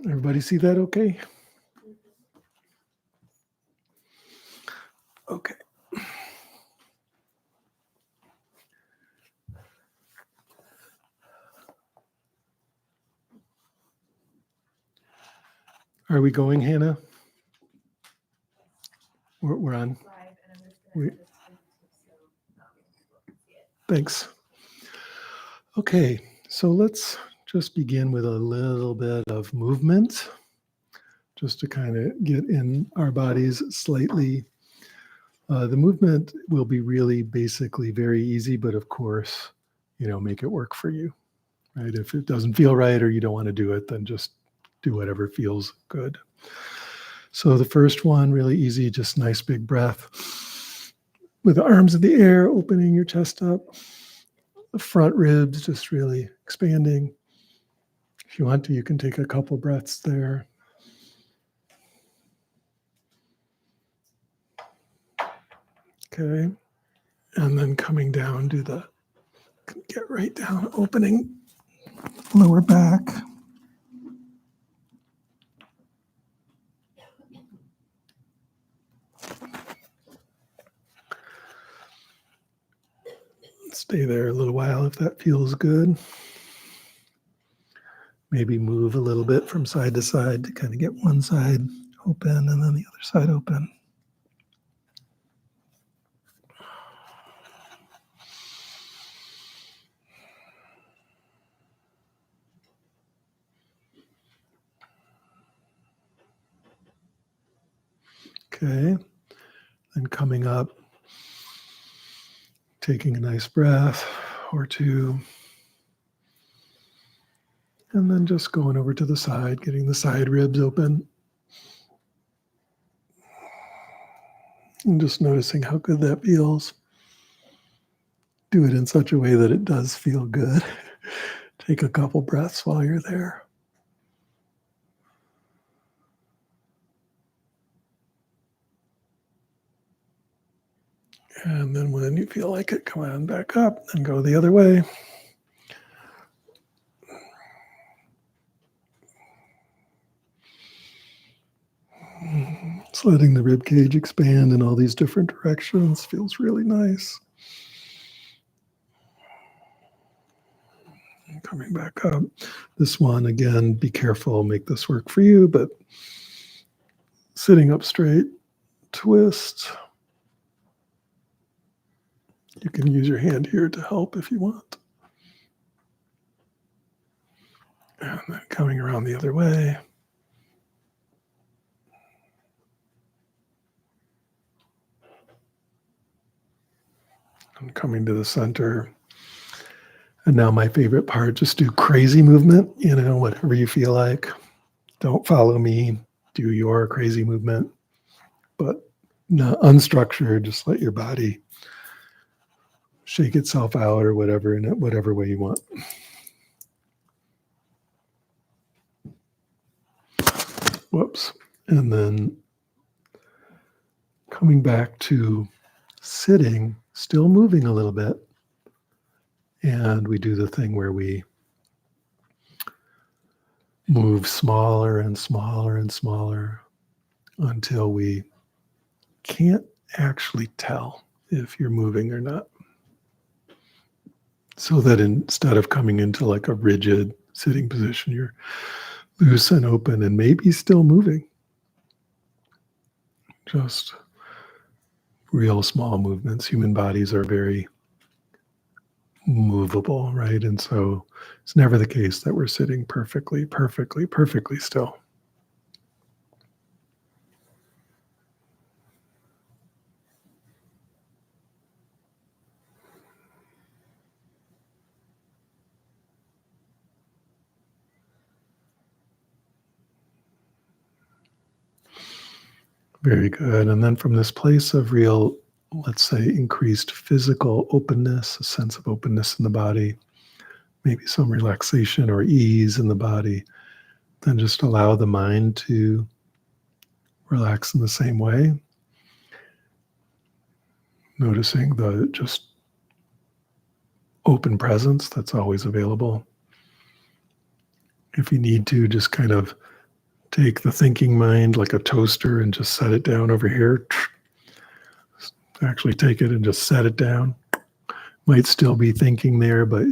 Everybody see that okay? Okay. Are we going, Hannah? We're on. Thanks. Okay, so let's just begin with a little bit of movement, just to kind of get in our bodies slightly. The movement will be really basically very easy, but of course, make it work for you, right? If it doesn't feel right or you don't want to do it, then just do whatever feels good. So the first one, really easy, just nice big breath. With the arms in the air, opening your chest up. The front ribs just really expanding. If you want to, you can take a couple breaths there. Okay. And then coming down, get right down, opening lower back. Stay there a little while if that feels good. Maybe move a little bit from side to side to kind of get one side open and then the other side open. Okay, then coming up, taking a nice breath or two, and then just going over to the side, getting the side ribs open, and just noticing how good that feels. Do it in such a way that it does feel good. Take a couple breaths while you're there. And then when you feel like it, come on back up and go the other way. Just letting the rib cage expand in all these different directions feels really nice. And coming back up. This one, again, be careful, make this work for you, but sitting up straight, twist. You can use your hand here to help if you want. And then coming around the other way. And coming to the center. And now my favorite part, just do crazy movement, whatever you feel like. Don't follow me, do your crazy movement. But not unstructured, just let your body shake itself out or whatever, in whatever way you want. Whoops. And then coming back to sitting, still moving a little bit. And we do the thing where we move smaller and smaller and smaller until we can't actually tell if you're moving or not. So that instead of coming into like a rigid sitting position, you're loose and open and maybe still moving. Just real small movements. Human bodies are very movable, right? And so it's never the case that we're sitting perfectly still. Very good. And then from this place of real, let's say, increased physical openness, a sense of openness in the body, maybe some relaxation or ease in the body, then just allow the mind to relax in the same way. Noticing the just open presence that's always available. If you need to, just kind of take the thinking mind like a toaster and just set it down over here. Actually take it and just set it down. Might still be thinking there, but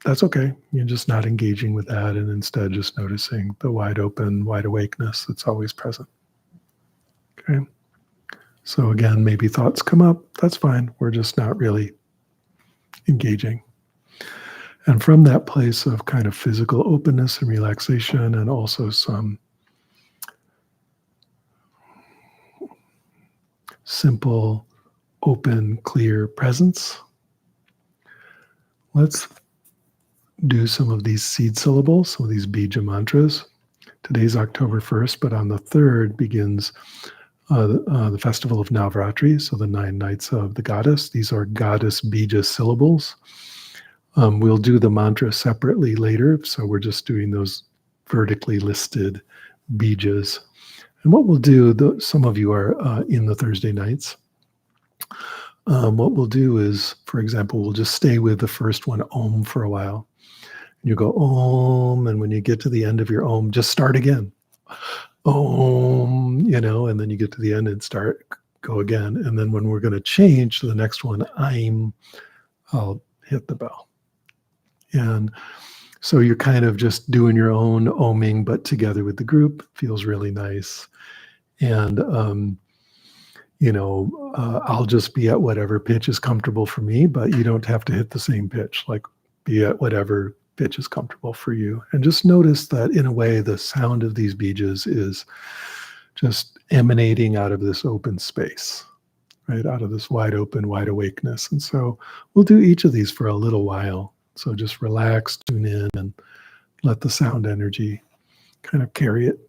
that's okay. You're just not engaging with that, and instead just noticing the wide open, wide awakeness that's always present. Okay. So again, maybe thoughts come up. That's fine. We're just not really engaging. And from that place of kind of physical openness and relaxation, and also some simple, open, clear presence, let's do some of these seed syllables, some of these bija mantras. Today's October 1st, but on the 3rd begins the festival of Navratri, so the 9 nights of the goddess. These are goddess bija syllables. We'll do the mantra separately later, so we're just doing those vertically listed bijas. And what we'll do, some of you are in the Thursday nights. What we'll do is, for example, we'll just stay with the first one, Om, for a while. You go Om, and when you get to the end of your Om, just start again. Om, and then you get to the end and go again. And then when we're going to change to the next one, Aim, I'll hit the bell. And so you're kind of just doing your own oming, but together with the group. Feels really nice. And, I'll just be at whatever pitch is comfortable for me, but you don't have to hit the same pitch. Like, be at whatever pitch is comfortable for you. And just notice that in a way, the sound of these bijas is just emanating out of this open space, right? Out of this wide open, wide awakeness. And so we'll do each of these for a little while. So just relax, tune in, and let the sound energy kind of carry it.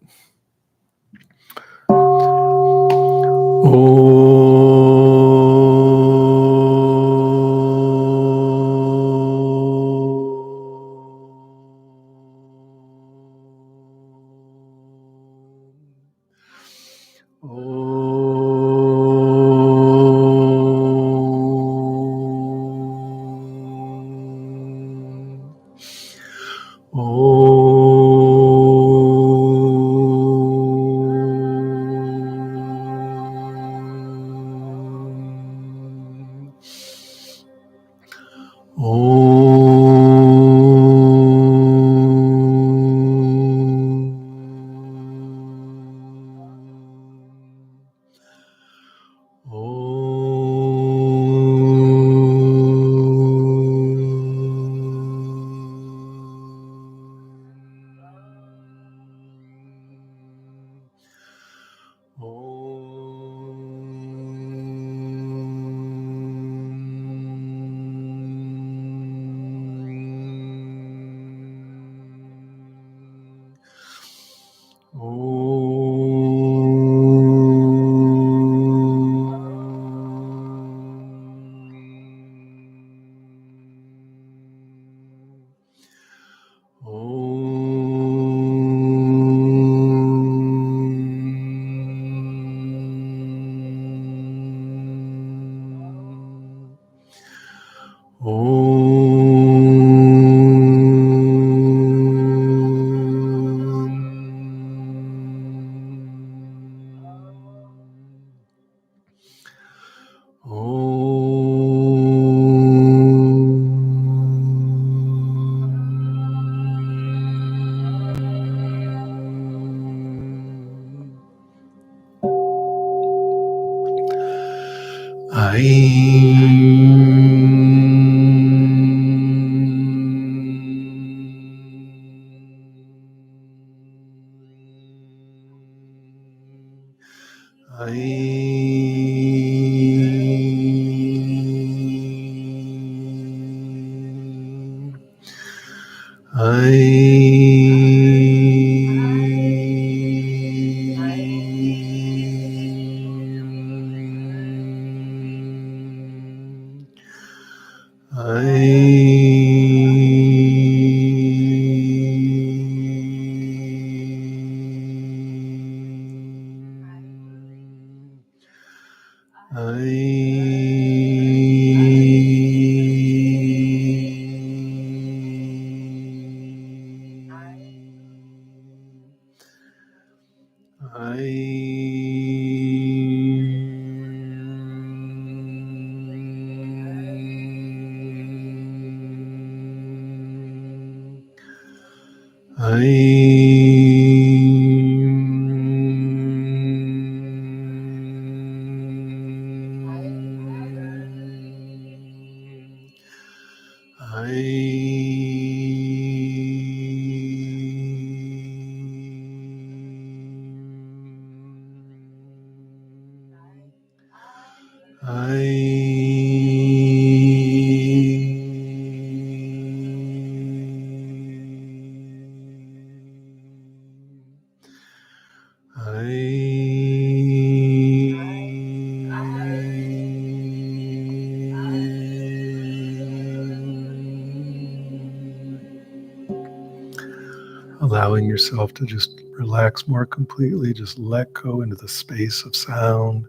Allowing yourself to just relax more completely, just let go into the space of sound.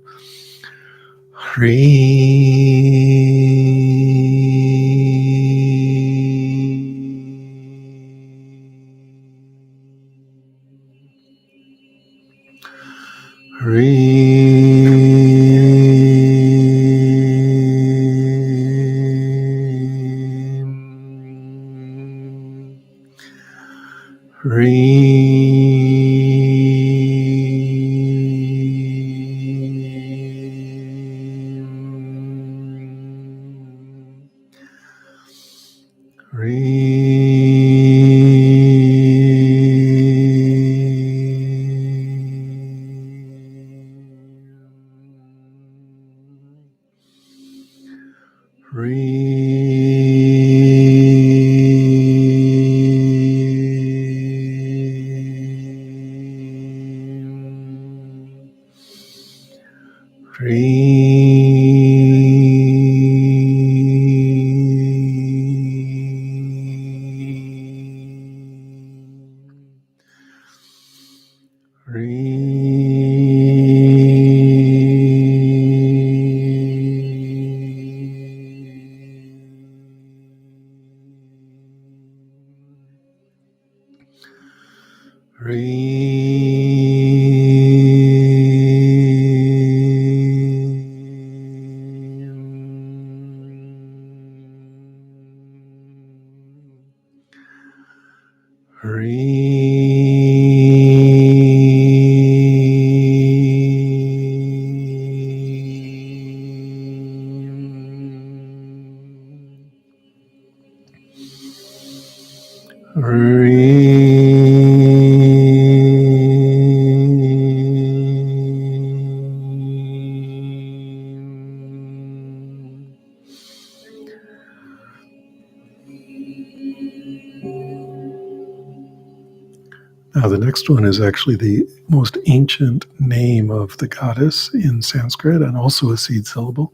Now, the next one is actually the most ancient name of the goddess in Sanskrit and also a seed syllable.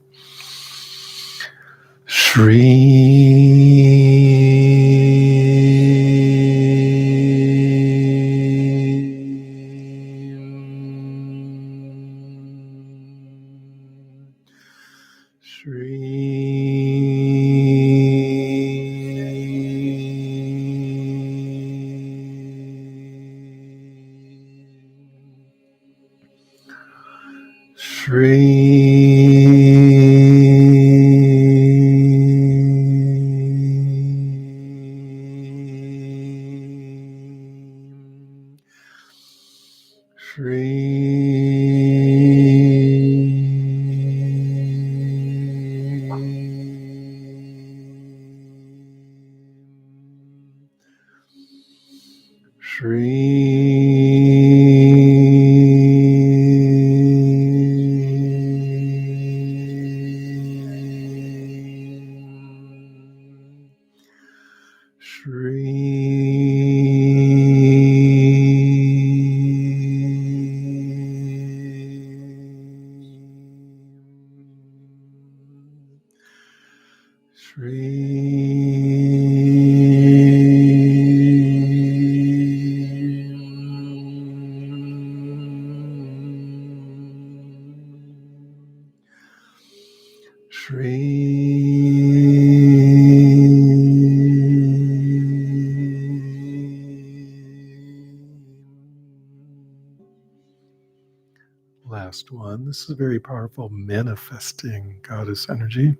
last one. This is a very powerful manifesting goddess energy.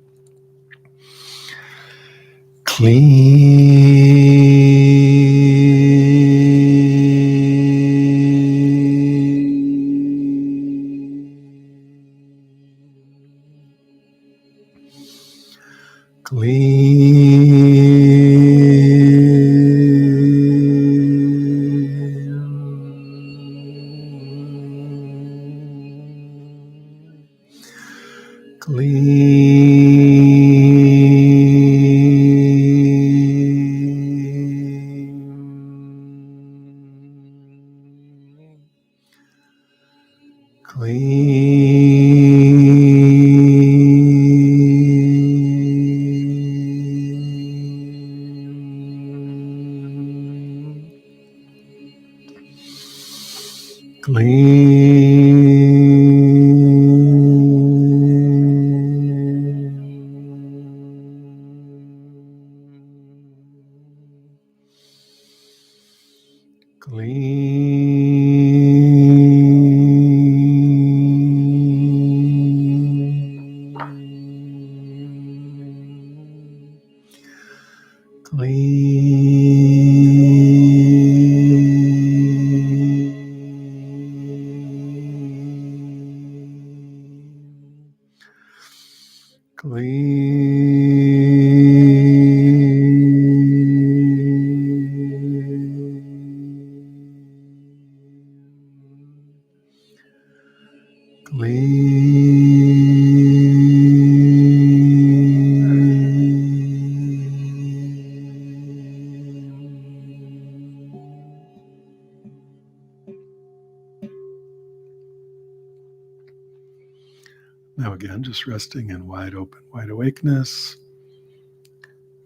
Now again, just resting in wide open, wide awakeness,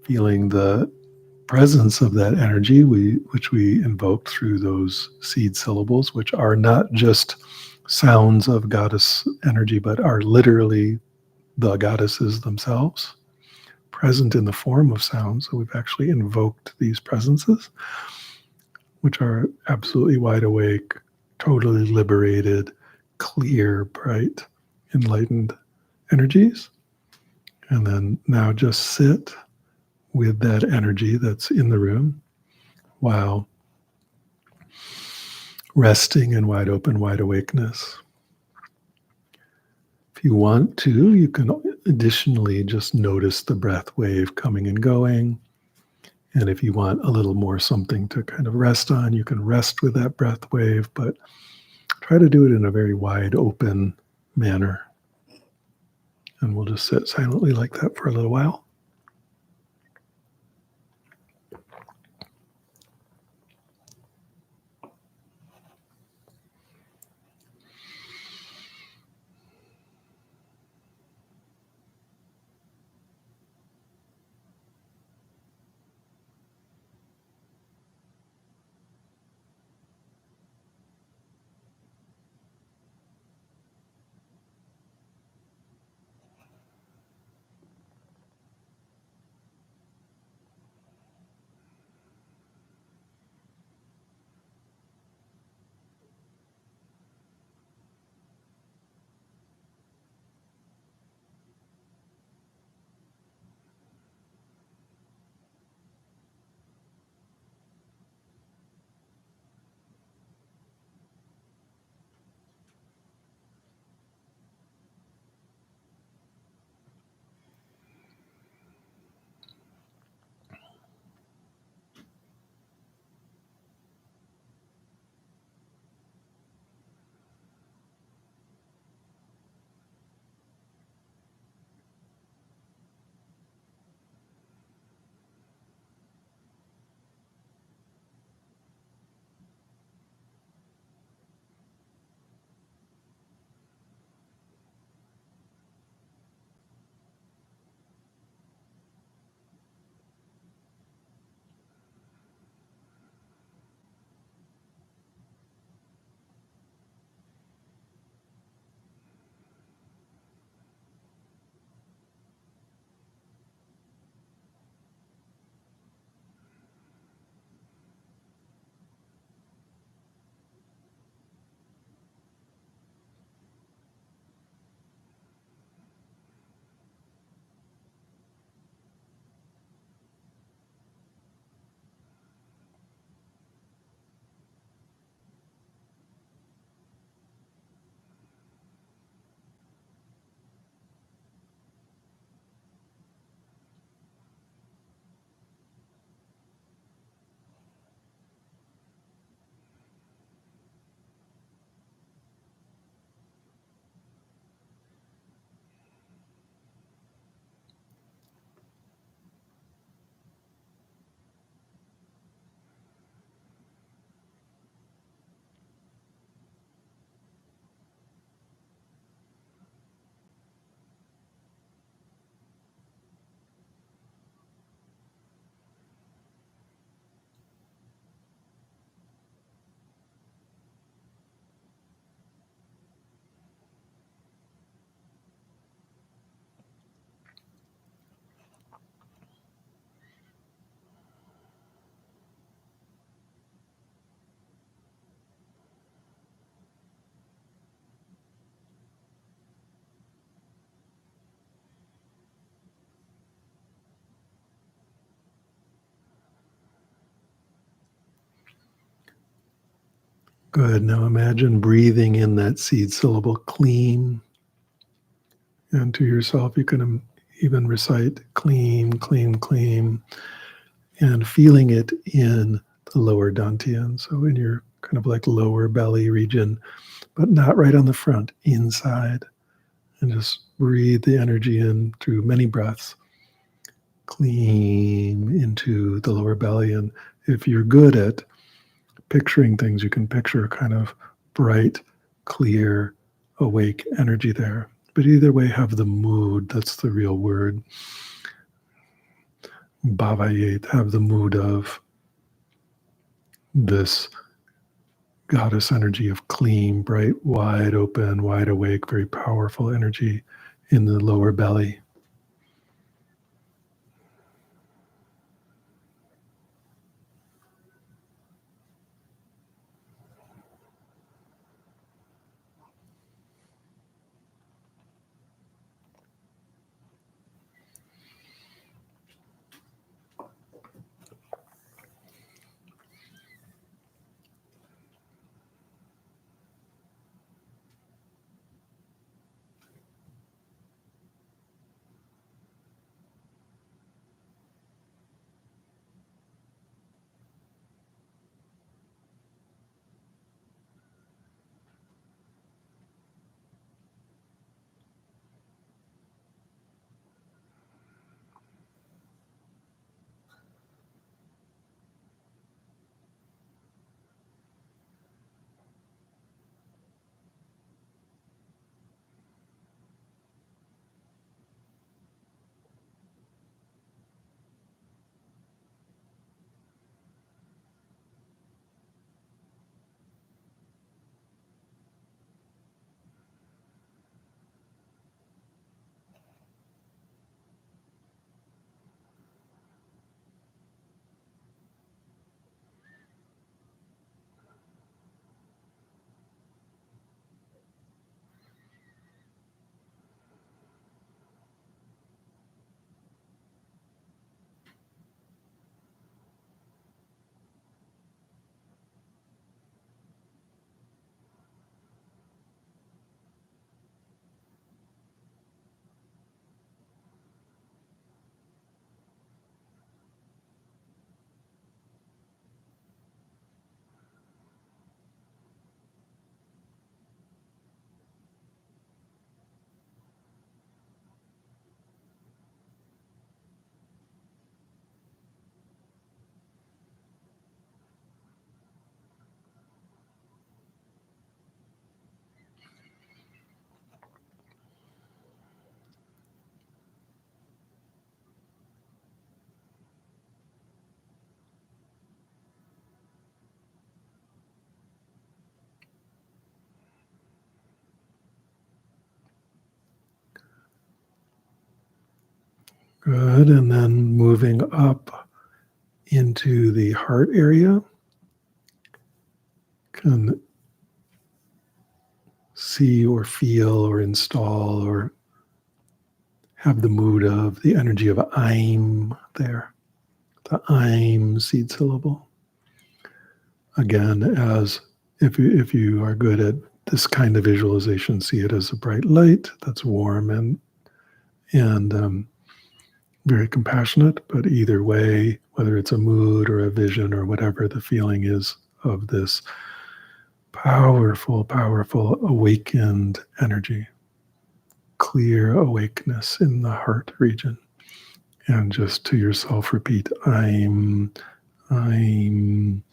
feeling the presence of that energy which we invoked through those seed syllables, which are not just sounds of goddess energy, but are literally the goddesses themselves, present in the form of sound. So we've actually invoked these presences, which are absolutely wide awake, totally liberated, clear, bright, enlightened energies. And then now just sit with that energy that's in the room while resting in wide open, wide awakeness. If you want to, you can additionally just notice the breath wave coming and going. And if you want a little more something to kind of rest on, you can rest with that breath wave, but try to do it in a very wide open manner. And we'll just sit silently like that for a little while. Good. Now imagine breathing in that seed syllable clean. And to yourself, you can even recite clean, clean, clean, and feeling it in the lower dantian. So in your kind of like lower belly region, but not right on the front, inside. And just breathe the energy in through many breaths. Clean into the lower belly. And if you're good at picturing things, you can picture a kind of bright, clear, awake energy there. But either way, have the mood. That's the real word. Bhavayet, have the mood of this goddess energy of clean, bright, wide open, wide awake, very powerful energy in the lower belly. Good. And then moving up into the heart area, can see or feel or install or have the mood of the energy of I'm there, the I'm seed syllable. Again, as if you are good at this kind of visualization, see it as a bright light that's warm and very compassionate. But either way, whether it's a mood or a vision or whatever the feeling is of this powerful, powerful awakened energy, clear awakeness in the heart region. And just to yourself repeat, I'm, I'm.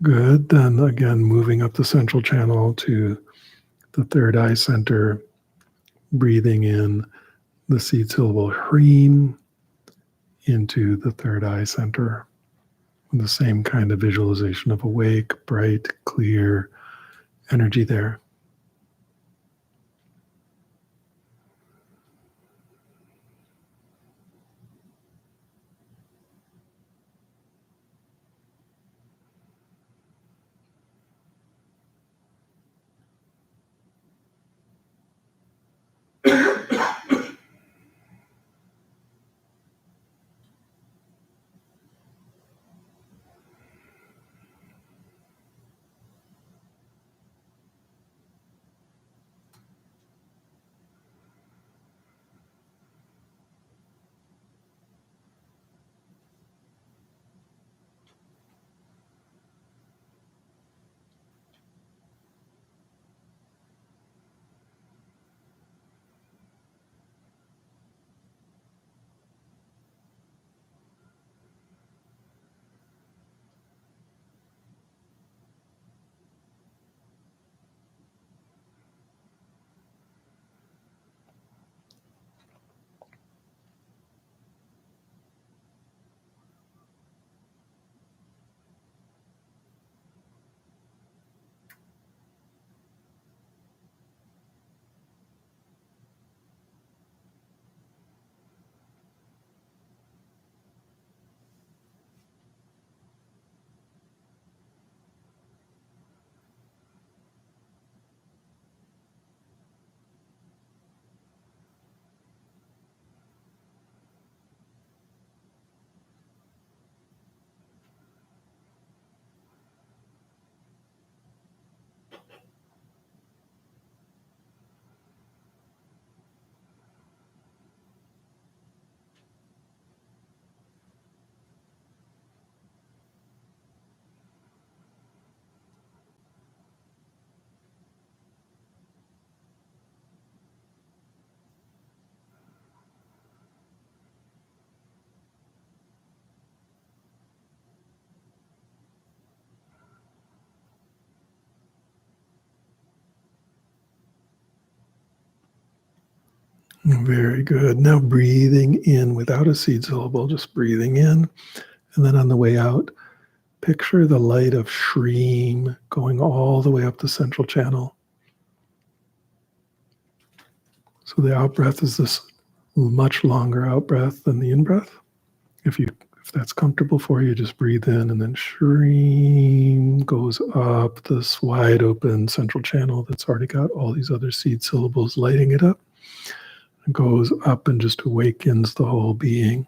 Good. Then again, moving up the central channel to the third eye center, breathing in the seed syllable Hreem into the third eye center. With the same kind of visualization of awake, bright, clear energy there. Very good. Now breathing in without a seed syllable, just breathing in. And then on the way out, picture the light of Shreem going all the way up the central channel. So the out breath is this much longer out breath than the in breath. If that's comfortable for you, just breathe in and then Shreem goes up this wide open central channel that's already got all these other seed syllables lighting it up. It goes up and just awakens the whole being.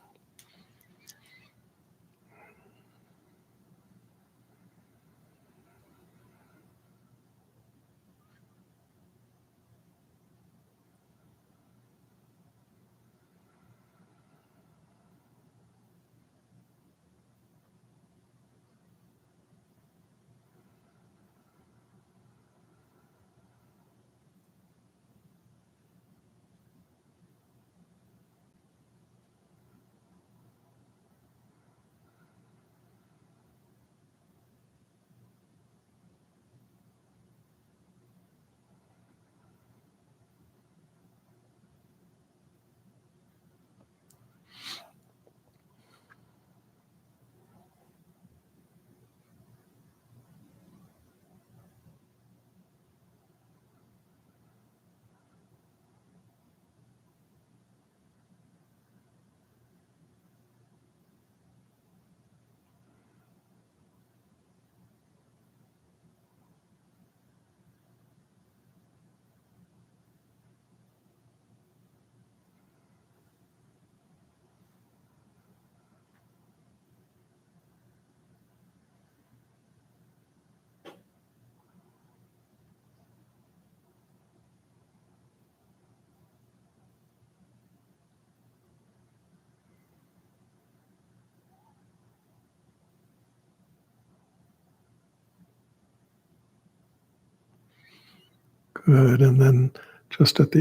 Good. And then just at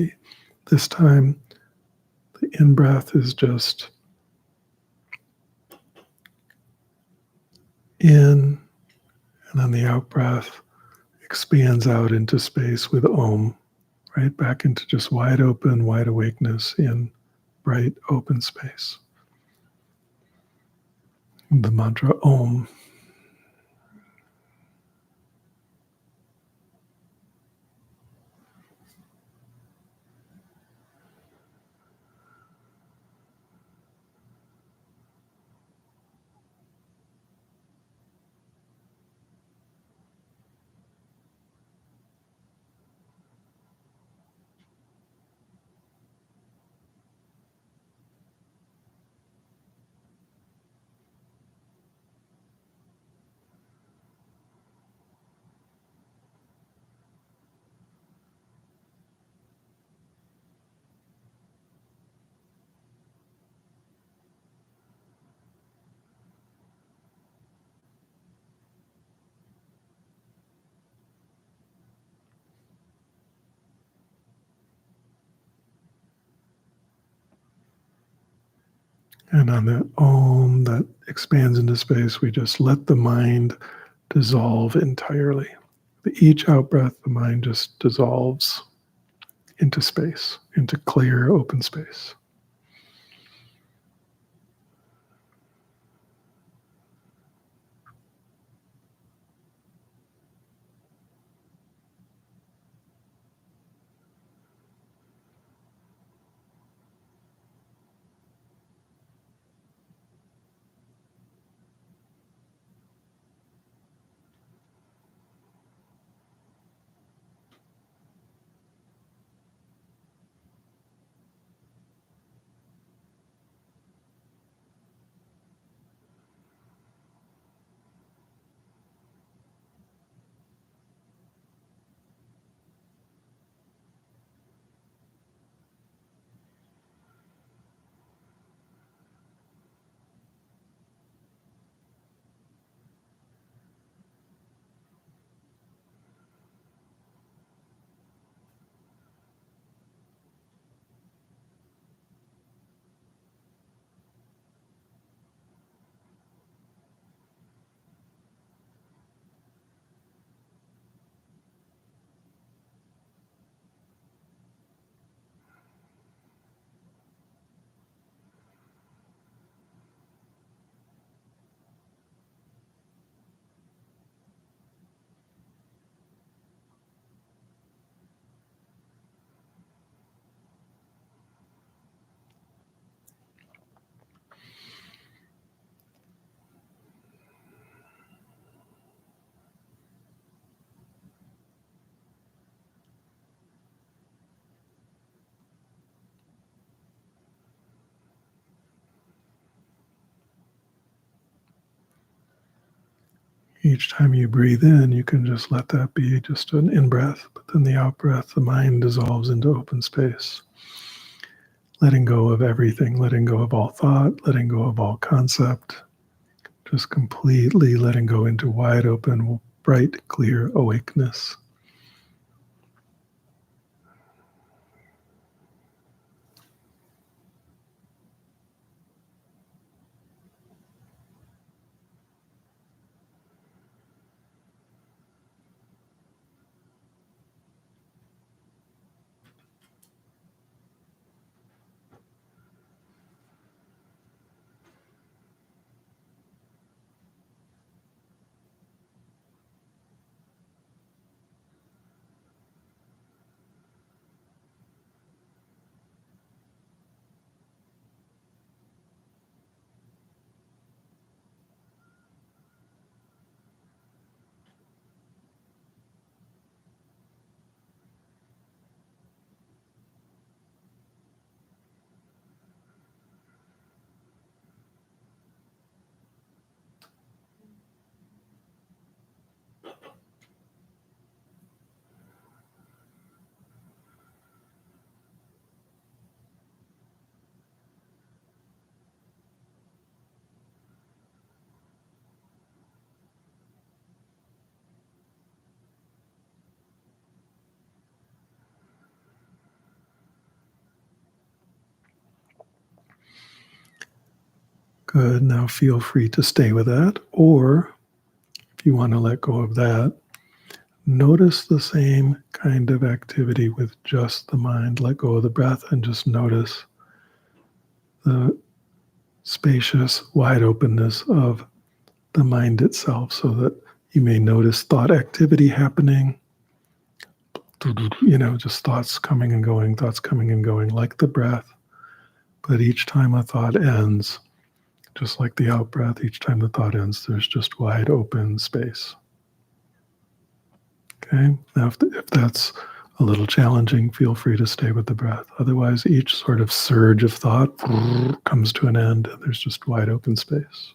this time, the in breath is just in, and on the out breath, expands out into space with Om, right back into just wide open, wide awakeness in bright, open space. The mantra Om. And on that Om that expands into space, we just let the mind dissolve entirely. Each out breath, the mind just dissolves into space, into clear, open space. Each time you breathe in, you can just let that be just an in-breath, but then the out-breath, the mind dissolves into open space. Letting go of everything, letting go of all thought, letting go of all concept, just completely letting go into wide open, bright, clear awakeness. Good. Now feel free to stay with that, or If you want to let go of that, notice the same kind of activity with just the mind. Let go of the breath and just notice the spacious, wide openness of the mind itself, so that you may notice thought activity happening, just thoughts coming and going, like the breath. But each time a thought ends, just like the out breath, each time the thought ends, there's just wide open space. Okay, now if that's a little challenging, feel free to stay with the breath. Otherwise, each sort of surge of thought comes to an end, and there's just wide open space.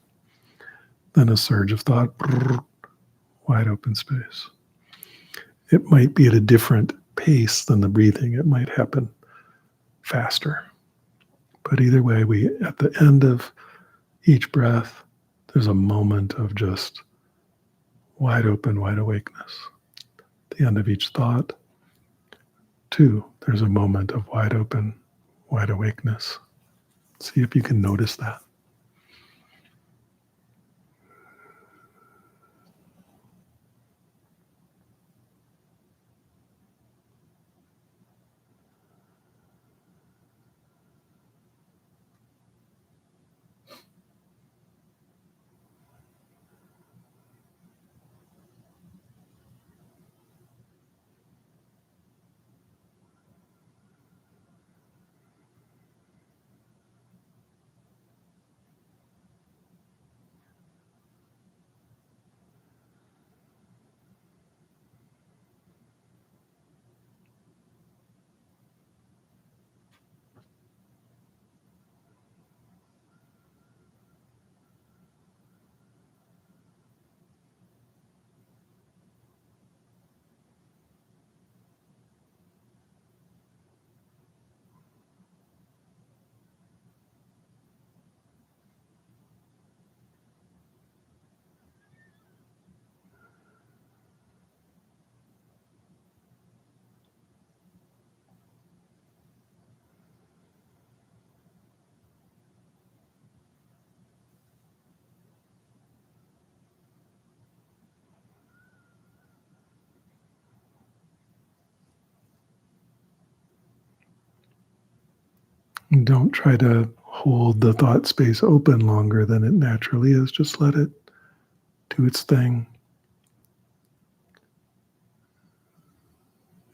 Then a surge of thought, wide open space. It might be at a different pace than the breathing. It might happen faster. But either way, at the end of each breath, there's a moment of just wide open, wide awakeness. At the end of each thought, too, there's a moment of wide open, wide awakeness. See if you can notice that. And don't try to hold the thought space open longer than it naturally is. Just let it do its thing.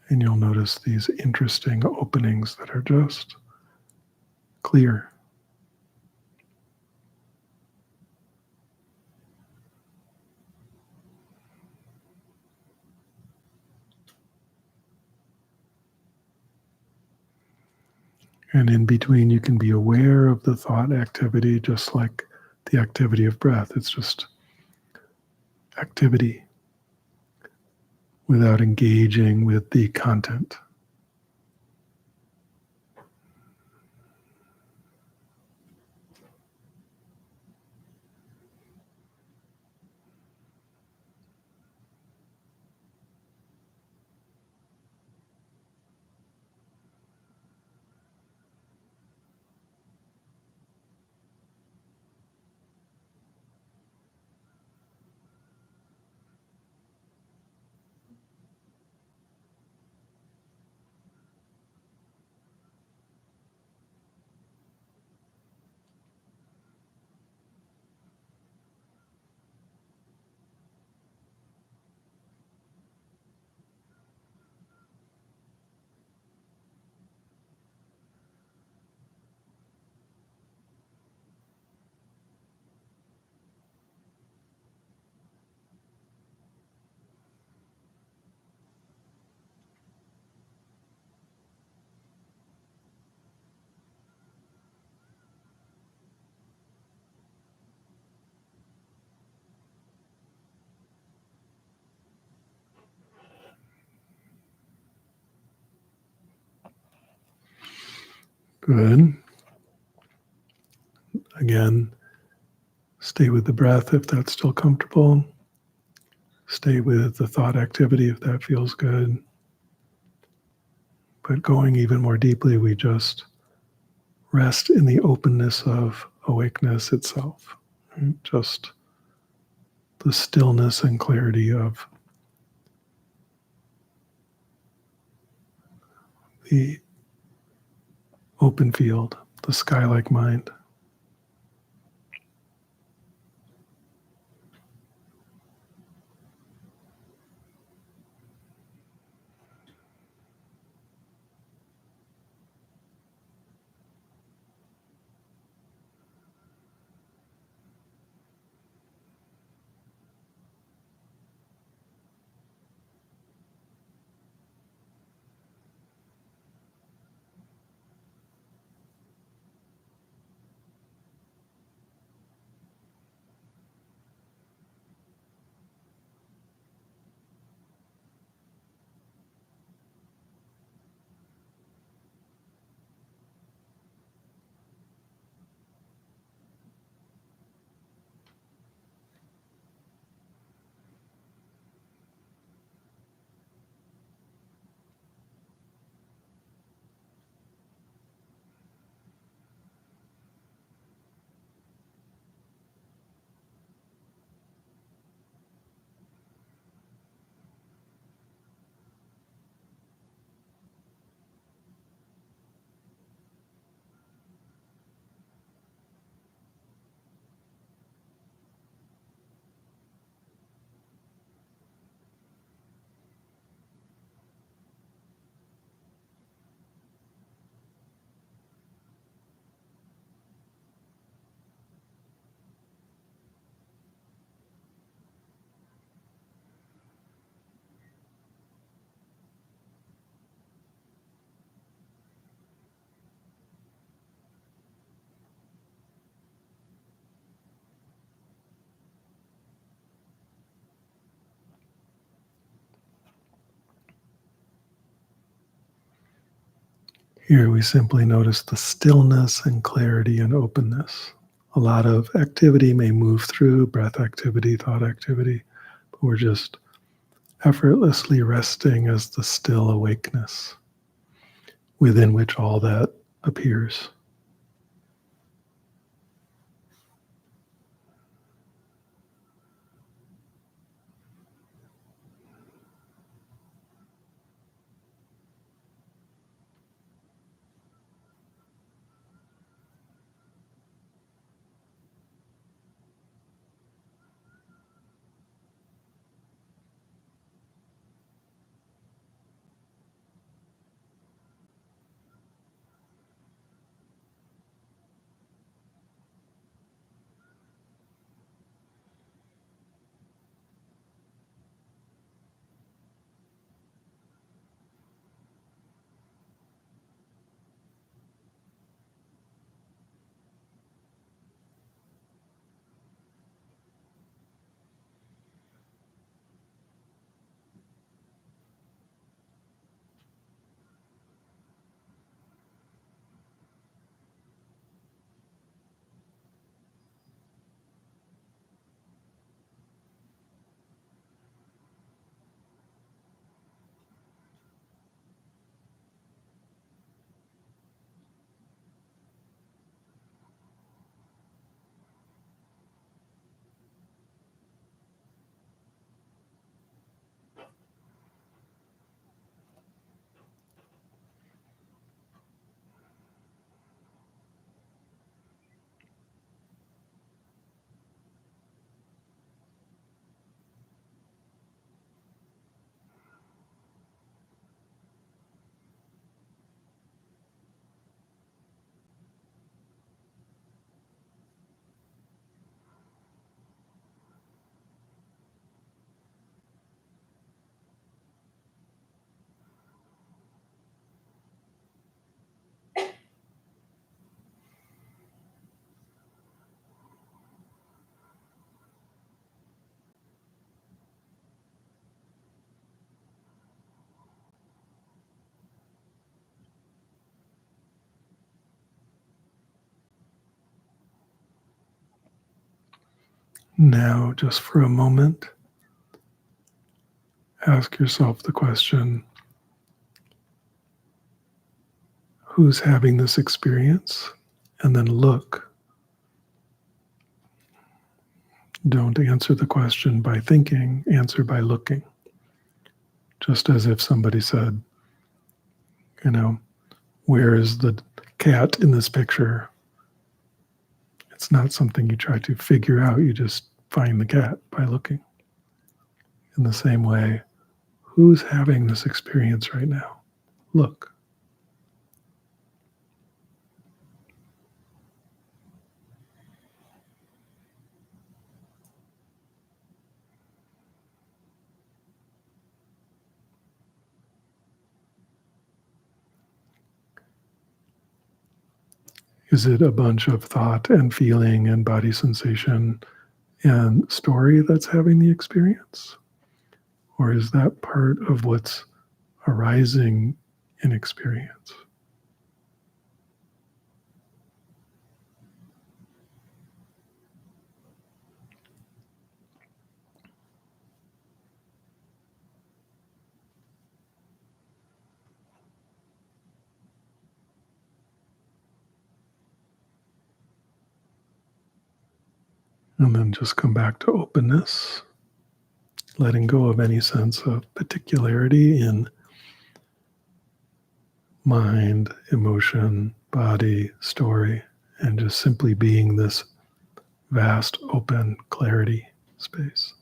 And you'll notice these interesting openings that are just clear. And in between, you can be aware of the thought activity, just like the activity of breath. It's just activity without engaging with the content. Good. Again, stay with the breath if that's still comfortable. Stay with the thought activity if that feels good. But going even more deeply, we just rest in the openness of awakeness itself. Just the stillness and clarity of the open field, the sky-like mind. Here we simply notice the stillness and clarity and openness. A lot of activity may move through, breath activity, thought activity, but we're just effortlessly resting as the still awakeness within which all that appears. Now, just for a moment, ask yourself the question, who's having this experience? And then look Don't answer the question by thinking, answer by looking. Just as if somebody said, where is the cat in this picture? It's not something you try to figure out. You just find the cat by looking. In the same way, who's having this experience right now? Look. Is it a bunch of thought and feeling and body sensation and story that's having the experience? Or is that part of what's arising in experience? And then just come back to openness, letting go of any sense of particularity in mind, emotion, body, story, and just simply being this vast, open clarity space.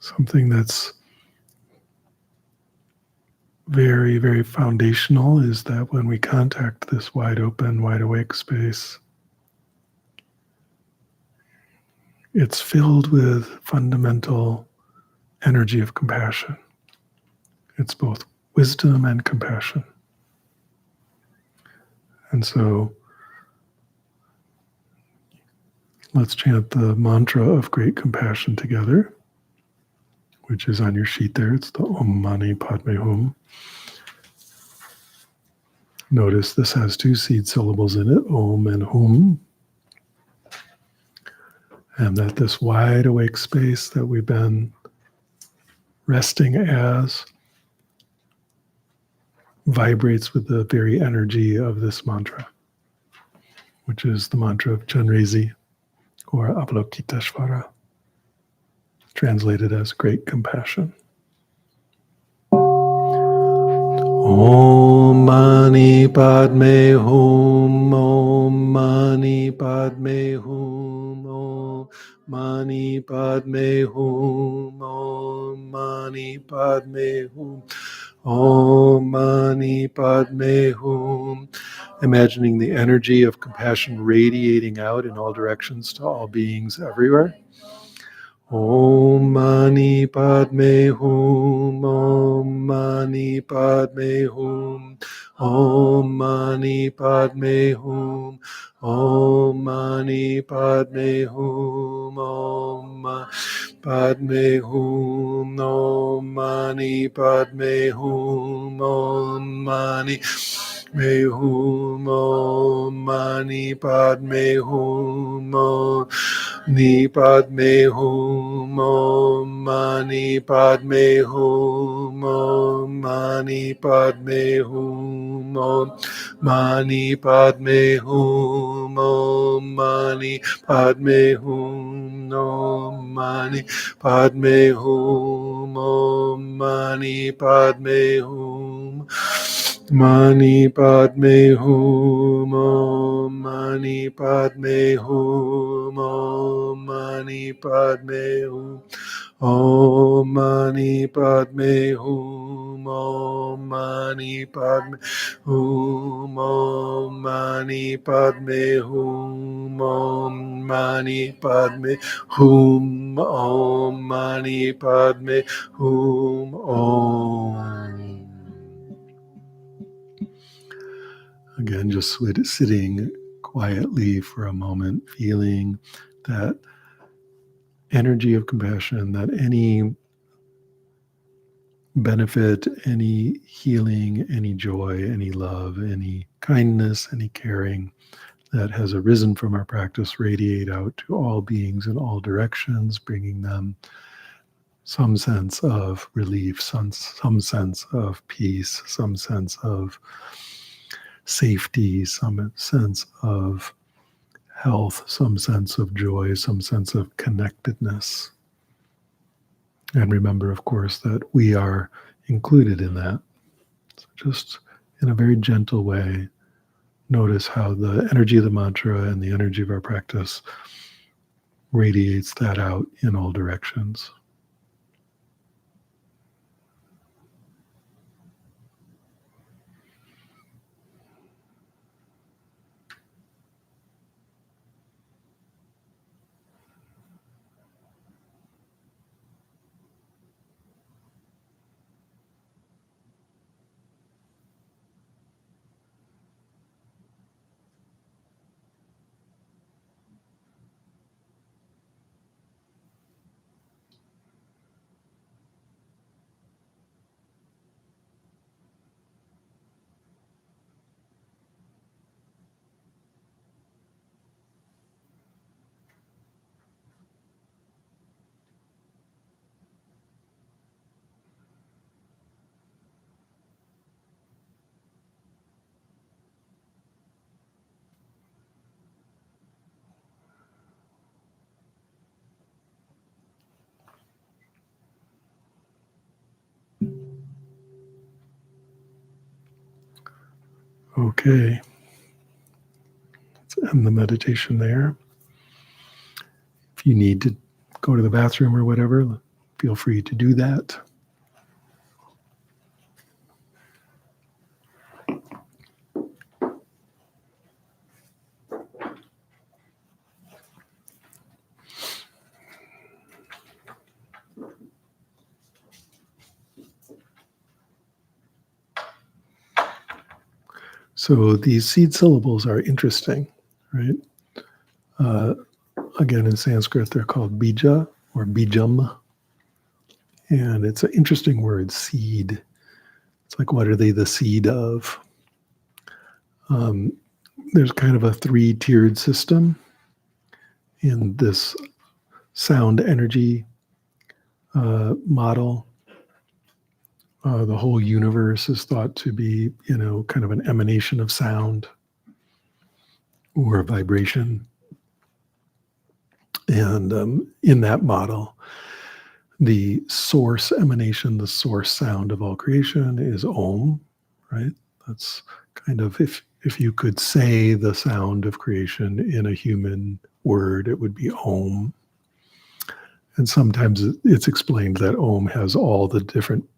Something that's very, very foundational is that when we contact this wide open, wide awake space, it's filled with fundamental energy of compassion. It's both wisdom and compassion. And so let's chant the mantra of great compassion together, which is on your sheet there. It's the Om Mani Padme Hum. Notice this has two seed syllables in it, Om and Hum. And that this wide awake space that we've been resting as vibrates with the very energy of this mantra, which is the mantra of Chanrezi, or Avalokiteshvara, translated as great compassion. Om Mani Padme Hum, Om Mani Padme Hum, Om Mani Padme Hum, Om Mani Padme Hum, Om Mani Padme Hum. Imagining the energy of compassion radiating out in all directions to all beings everywhere. Om Mani Padme Hum, Om Mani Padme Hum, Om Mani Padme Hum, Om Mani Padme Hum, Om Mani Padme Hum, Om Mani Padme Hum, Om Mani Padme Hum, Om Mani Padme Hum, Om Mani Padme Hum, Om Mani Padme Hum, Om Mani Padme Hum, Om Mani Padme Hum, Om Mani Padme Hum, Om Mani Padme Hum, Om Mani Padme Hum. Mani Padme Hum, Om Mani Padme Hum, Om Mani Padme Hum, Om Mani Padme Hum, Hum Om Mani Padme Hum Om Mani Padme Hum Om Mani Padme Hum Om Mani Padme Hum Om. Again, just sitting quietly for a moment, feeling that energy of compassion, that any benefit, any healing, any joy, any love, any kindness, any caring that has arisen from our practice radiate out to all beings in all directions, bringing them some sense of relief, some sense of peace, some sense of safety, some sense of health, some sense of joy, some sense of connectedness. And remember, of course, that we are included in that. So just in a very gentle way, notice how the energy of the mantra and the energy of our practice radiates that out in all directions. Okay, let's end the meditation there. If you need to go to the bathroom or whatever, feel free to do that. So these seed syllables are interesting, right? Again, in Sanskrit, they're called bija or bijam. And it's an interesting word, seed. It's like, what are they the seed of? There's kind of a three-tiered system in this sound energy model. The whole universe is thought to be, kind of an emanation of sound or vibration. And in that model, the source emanation, the source sound of all creation is Om, right? That's kind of, if you could say the sound of creation in a human word, it would be Om. And sometimes it's explained that Om has all the different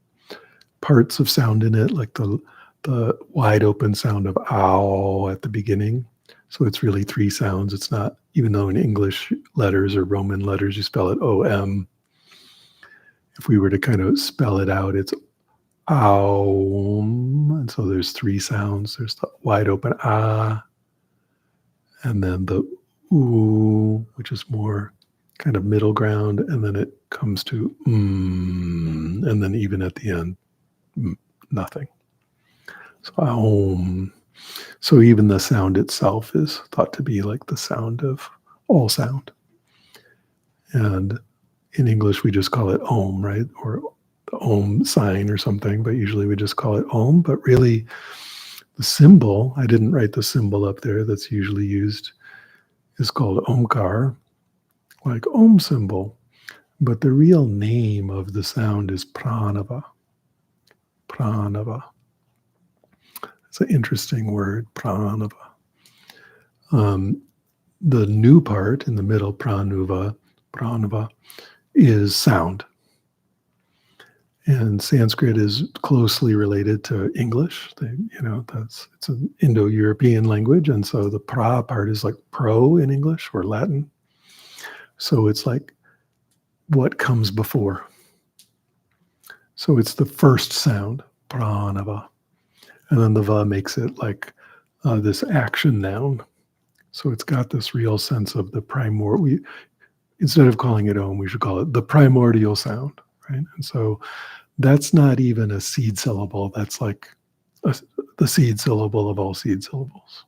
parts of sound in it, like the wide open sound of ow at the beginning. So it's really three sounds. It's not, even though in English letters or Roman letters, you spell it O-M. If we were to kind of spell it out, it's Aum. And so there's three sounds. There's the wide open ah, and then the oo, which is more kind of middle ground. And then it comes to and then even at the end, nothing. So Aum. So even the sound itself is thought to be like the sound of all sound. And in English, we just call it Om, right? Or the Om sign or something, but usually we just call it Om. But really, the symbol, I didn't write the symbol up there that's usually used, is called Omkar, like Om symbol. But the real name of the sound is Pranava. Pranava. It's an interesting word, Pranava. The new part in the middle, Pranava, is sound. And Sanskrit is closely related to English. It's an Indo-European language, and so the pra part is like pro in English or Latin. So it's like what comes before. So it's the first sound, pranava, and then the va makes it like this action noun. So it's got this real sense of the primordial. Instead of calling it om, we should call it the primordial sound, right? And so that's not even a seed syllable. That's like the seed syllable of all seed syllables.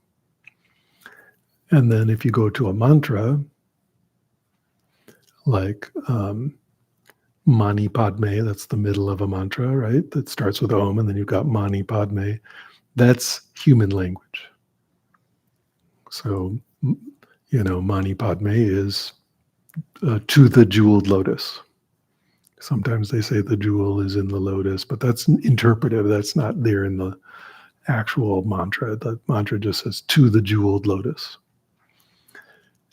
And then if you go to a mantra, like Mani Padme, that's the middle of a mantra, right? That starts with Om, and then you've got Mani Padme. That's human language. So, Mani Padme is to the jeweled lotus. Sometimes they say the jewel is in the lotus, but that's interpretive. That's not there in the actual mantra. The mantra just says to the jeweled lotus.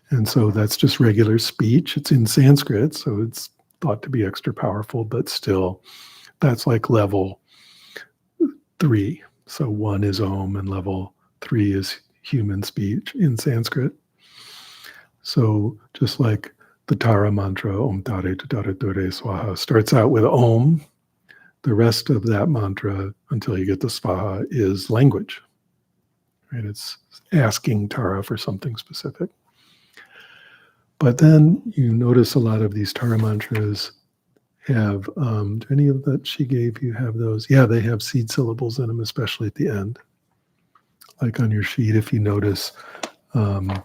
And so that's just regular speech. It's in Sanskrit, so it's thought to be extra powerful, but still, that's like level 3. So 1 is Om, and level 3 is human speech in Sanskrit. So just like the Tara mantra, Om Tare Tutare Ture Swaha, starts out with Om. The rest of that mantra, until you get to Swaha, is language. Right? It's asking Tara for something specific. But then you notice a lot of these Tara mantras have, do any of that she gave you have those? Yeah, they have seed syllables in them, especially at the end. Like on your sheet, if you notice the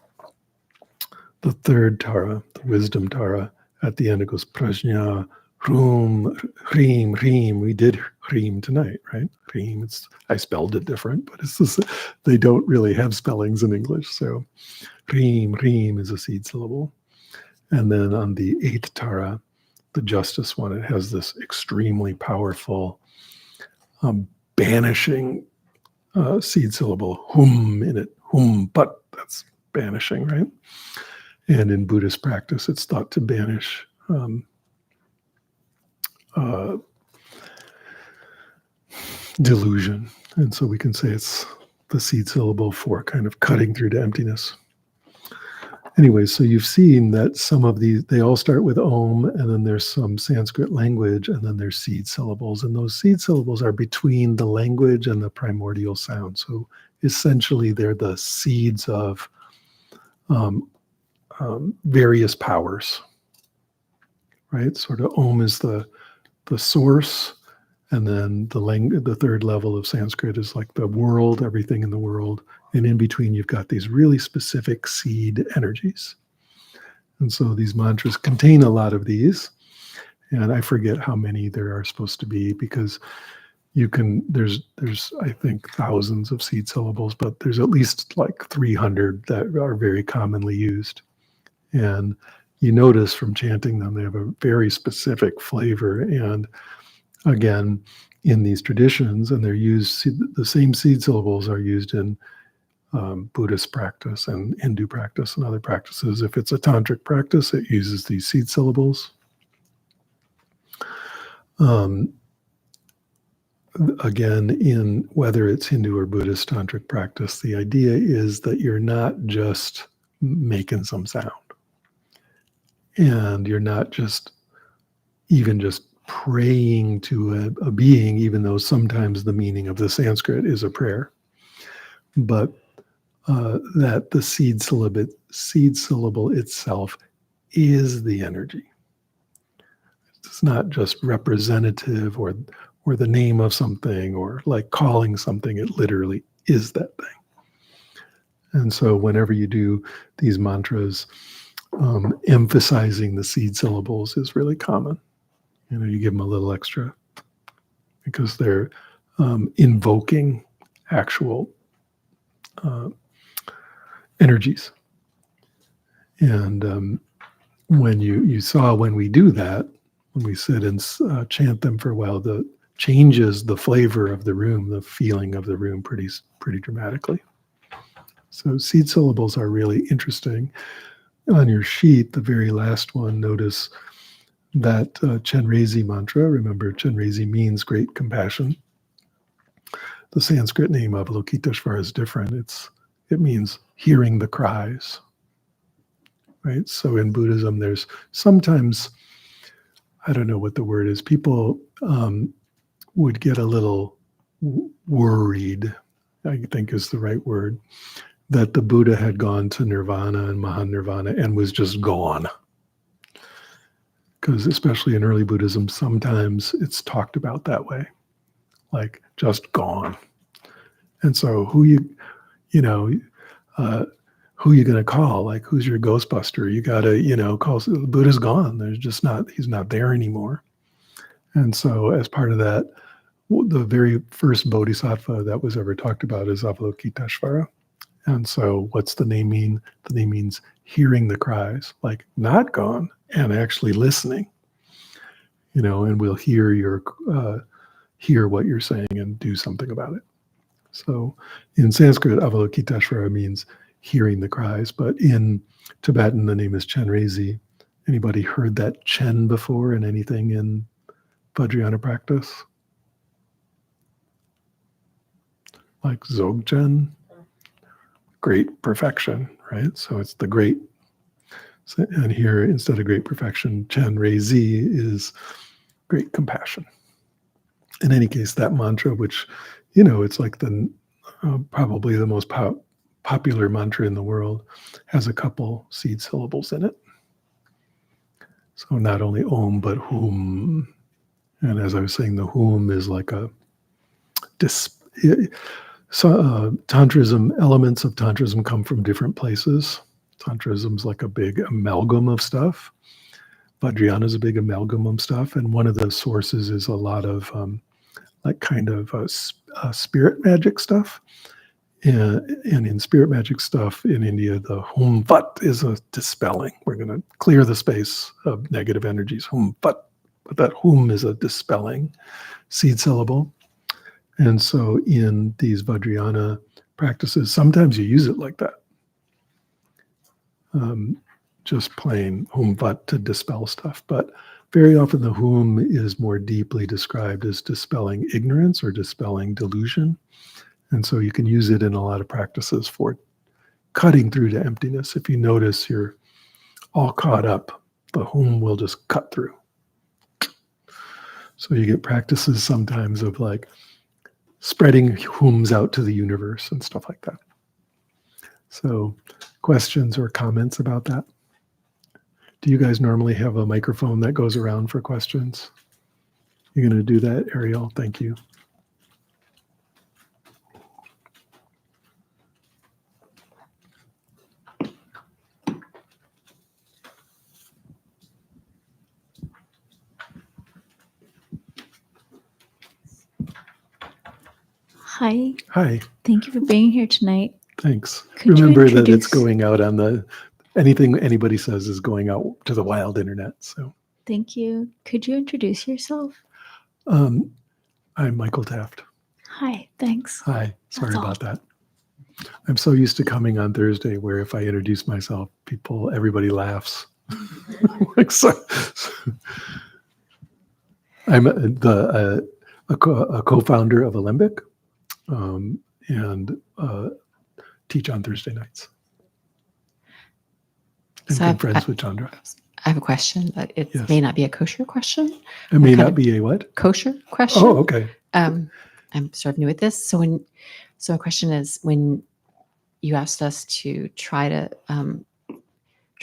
third Tara, the wisdom Tara, at the end it goes prajna, hrum, hrim, hrim. We did hrim tonight, right? Hrim, I spelled it different, but it's just, they don't really have spellings in English. So hrim, hrim is a seed syllable. And then on the 8th Tara, the justice one, it has this extremely powerful banishing seed syllable, hum, in it, hum, but that's banishing, right? And in Buddhist practice, it's thought to banish delusion. And so we can say it's the seed syllable for kind of cutting through to emptiness. Anyway, so you've seen that some of these, they all start with Om, and then there's some Sanskrit language, and then there's seed syllables. And those seed syllables are between the language and the primordial sound. So essentially, they're the seeds of various powers, right? Sort of Om is the source, and then the third level of Sanskrit is like the world, everything in the world. And in between, you've got these really specific seed energies. And so these mantras contain a lot of these. And I forget how many there are supposed to be, because there's I think thousands of seed syllables, but there's at least like 300 that are very commonly used. And you notice from chanting them, they have a very specific flavor. And again, in these traditions, and they're used, the same seed syllables are used in Buddhist practice and Hindu practice and other practices. If it's a tantric practice, it uses these seed syllables. Again, in whether it's Hindu or Buddhist tantric practice, the idea is that you're not just making some sound, and you're not just praying to a being, even though sometimes the meaning of the Sanskrit is a prayer, but that the seed syllable itself is the energy. It's not just representative or the name of something, or like calling something. It literally is that thing. And so whenever you do these mantras, emphasizing the seed syllables is really common. You give them a little extra because they're invoking actual energies. And when you saw when we do that, when we sit and chant them for a while, that changes the flavor of the room, the feeling of the room pretty dramatically. So seed syllables are really interesting. On your sheet, the very last one, notice that Chenrezig mantra, remember Chenrezig means great compassion. The Sanskrit name of Avalokiteshvara is different. It means hearing the cries, right? So in Buddhism, there's sometimes, I don't know what the word is, people would get a little worried, I think is the right word, that the Buddha had gone to nirvana and Mahanirvana and was just gone. Because especially in early Buddhism, sometimes it's talked about that way, like just gone. And so who you going to call? Like, who's your Ghostbuster? You got to, call, the Buddha's gone. He's not there anymore. And so as part of that, the very first bodhisattva that was ever talked about is Avalokiteshvara. And so what's the name mean? The name means hearing the cries, like not gone and actually listening, and we'll hear what you're saying and do something about it. So in Sanskrit, Avalokiteshvara means hearing the cries, but in Tibetan, the name is Chenrezig. Anybody heard that Chen before in anything in Vajrayana practice? Like Dzogchen, great perfection, right? So it's the great, and here instead of great perfection, Chenrezig is great compassion. In any case, that mantra, which, it's like probably the most popular mantra in the world, has a couple seed syllables in it. So not only Om, but Hum. And as I was saying, the Hum is like Tantrism, elements of Tantrism come from different places. Tantrism's like a big amalgam of stuff. Vajrayana is a big amalgam of stuff. And one of the sources is a lot of spirit magic stuff. And in spirit magic stuff in India, the Hum Fat is a dispelling. We're going to clear the space of negative energies. Hum Fat. But that Hum is a dispelling seed syllable. And so in these Vajrayana practices, sometimes you use it like that. Just plain Hum Vat to dispel stuff. But very often the Hum is more deeply described as dispelling ignorance or dispelling delusion. And so you can use it in a lot of practices for cutting through to emptiness. If you notice you're all caught up, the Hum will just cut through. So you get practices sometimes of like spreading Hums out to the universe and stuff like that. So questions or comments about that? Do you guys normally have a microphone that goes around for questions? You're going to do that, Ariel? Thank you. Hi. Hi. Thank you for being here tonight. Thanks. Could Remember that it's going out on anything anybody says is going out to the wild internet. So thank you. Could you introduce yourself? I'm Michael Taft. Hi, thanks. Hi. Sorry about that. I'm so used to coming on Thursday where if I introduce myself, everybody laughs. So, I'm a co-founder of Alembic and teach on Thursday nights. And So good friends with Chandra. I have a question, but it Yes. may not be a kosher question. It may not be a what? Kosher question. Oh, okay. I'm sort of new at this. So a question is, when you asked us to try to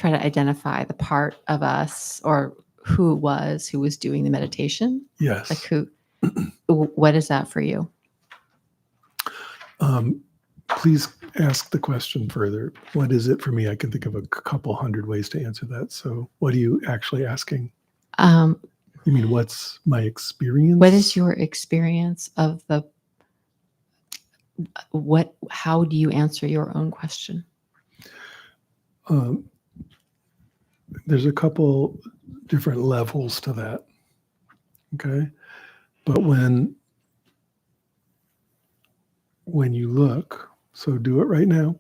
identify the part of us or who it was who was doing the meditation. Yes. Like what is that for you? Please ask the question further. What is it for me? I can think of a couple hundred ways to answer that. So what are you actually asking? You mean, what's my experience? What is your experience of how do you answer your own question? There's a couple different levels to that. Okay. But when you look, so do it right now,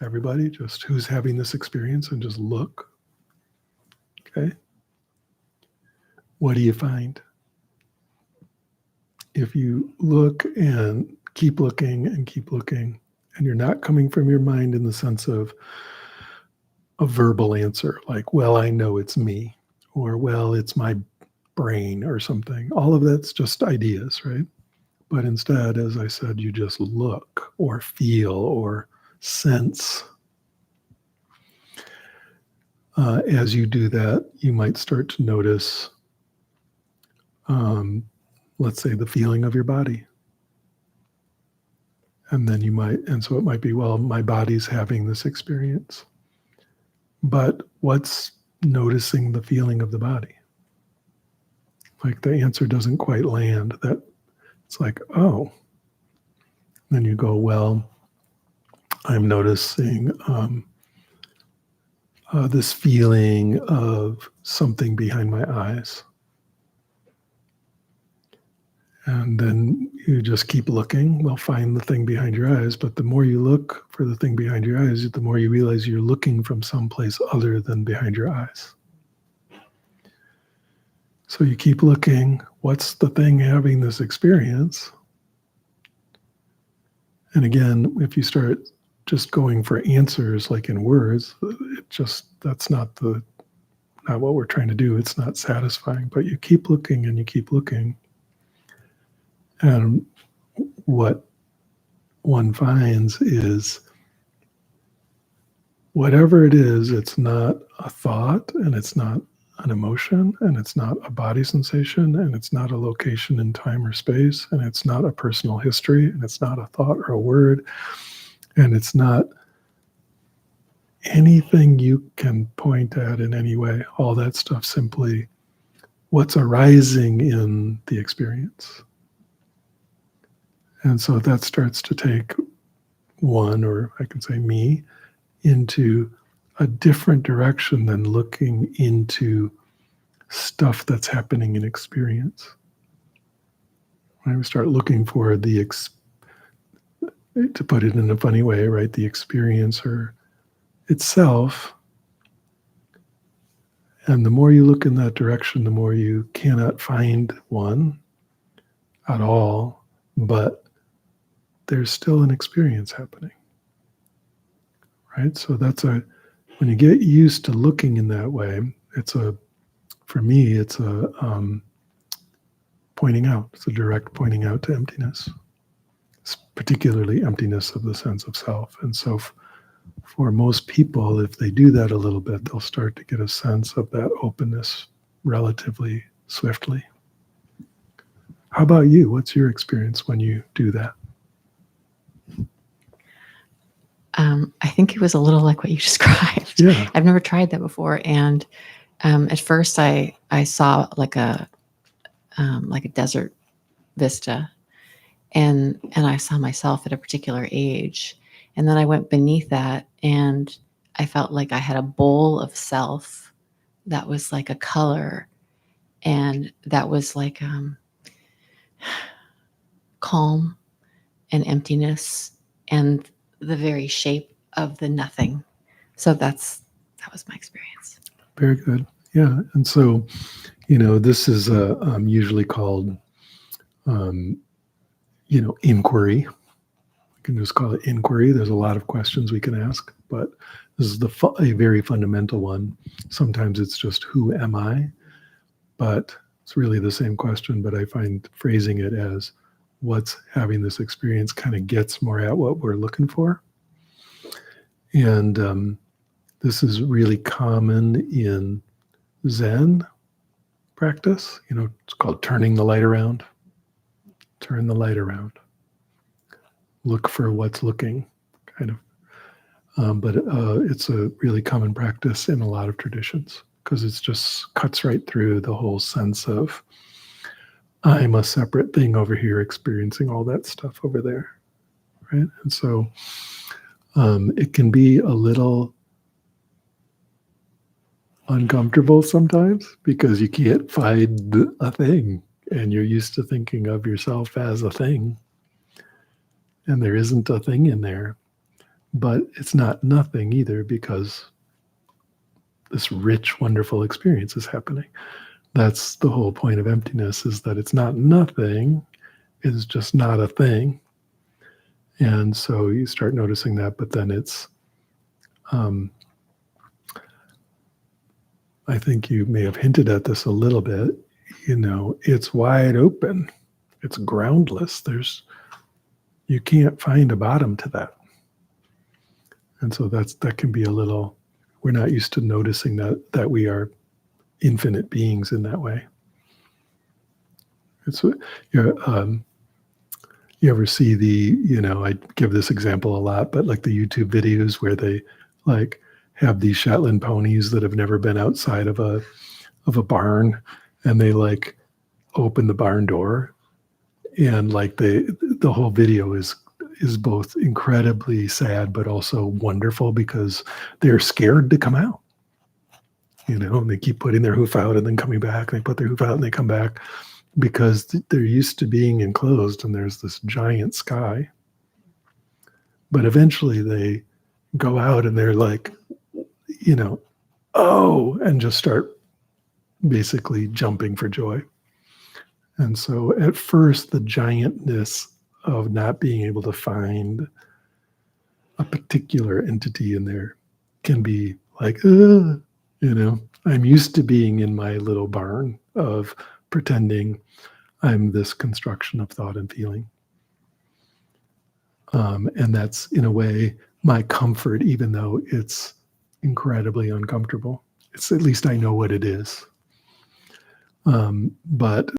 everybody, just who's having this experience, and just look. Okay. what do you find? If you look and keep looking and keep looking, and you're not coming from your mind in the sense of a verbal answer, like, well, I know it's me, or, well, it's my brain or something. All of that's just ideas, right? But instead, as I said, you just look or feel or sense. As you do that, you might start to notice, let's say, the feeling of your body. And then so it might be, well, my body's having this experience. But what's noticing the feeling of the body? Like the answer doesn't quite land. That it's like, oh. Then you go, well, I'm noticing this feeling of something behind my eyes. And then you just keep looking. Well, find the thing behind your eyes. But the more you look for the thing behind your eyes, the more you realize you're looking from someplace other than behind your eyes. So you keep looking. What's the thing having this experience? And again, if you start just going for answers like in words, that's not what we're trying to do. It's not satisfying. But you keep looking and you keep looking. And what one finds is whatever it is, it's not a thought, and it's not an emotion, and it's not a body sensation, and it's not a location in time or space, and it's not a personal history, and it's not a thought or a word, and it's not anything you can point at in any way. All that stuff simply what's arising in the experience. And so that starts to take one, or I can say me, into a different direction than looking into stuff that's happening in experience. When we start looking for to put it in a funny way, right, the experiencer itself, and the more you look in that direction, the more you cannot find one at all, but there's still an experience happening, right? So when you get used to looking in that way, for me, it's a pointing out. It's a direct pointing out to emptiness, particularly emptiness of the sense of self. And so for most people, if they do that a little bit, they'll start to get a sense of that openness relatively swiftly. How about you? What's your experience when you do that? I think it was a little like what you described. Yeah. I've never tried that before. And at first I saw like a desert vista, and I saw myself at a particular age. And then I went beneath that, and I felt like I had a bowl of self that was like a color, and that was like calm and emptiness and the very shape of the nothing. So that was my experience. Very good. Yeah. And so, this is usually called, inquiry. We can just call it inquiry. There's a lot of questions we can ask, but this is a very fundamental one. Sometimes it's just, who am I? But it's really the same question, but I find phrasing it as what's having this experience kind of gets more at what we're looking for. And this is really common in Zen practice. It's called turning the light around. Turn the light around. Look for what's looking, kind of. But it's a really common practice in a lot of traditions, because it just cuts right through the whole sense of I'm a separate thing over here experiencing all that stuff over there, right? And so it can be a little uncomfortable sometimes because you can't find a thing, and you're used to thinking of yourself as a thing, and there isn't a thing in there. But it's not nothing either, because this rich, wonderful experience is happening. That's the whole point of emptiness, is that it's not nothing, it's just not a thing. And so you start noticing that, but then it's, I think you may have hinted at this a little bit, it's wide open. It's groundless. You can't find a bottom to that. And so that can be a little, we're not used to noticing that we are infinite beings in that way. It's, you ever see I give this example a lot, but like the YouTube videos where they like have these Shetland ponies that have never been outside of a barn, and they like open the barn door, and like the whole video is both incredibly sad but also wonderful because they're scared to come out. And they keep putting their hoof out and then coming back, and they put their hoof out and they come back, because they're used to being enclosed and there's this giant sky. But eventually they go out and they're like, oh, and just start basically jumping for joy. And so at first, the giantness of not being able to find a particular entity in there can be like, I'm used to being in my little barn of pretending I'm this construction of thought and feeling. And that's, in a way, my comfort, even though it's incredibly uncomfortable. It's, at least I know what it is. But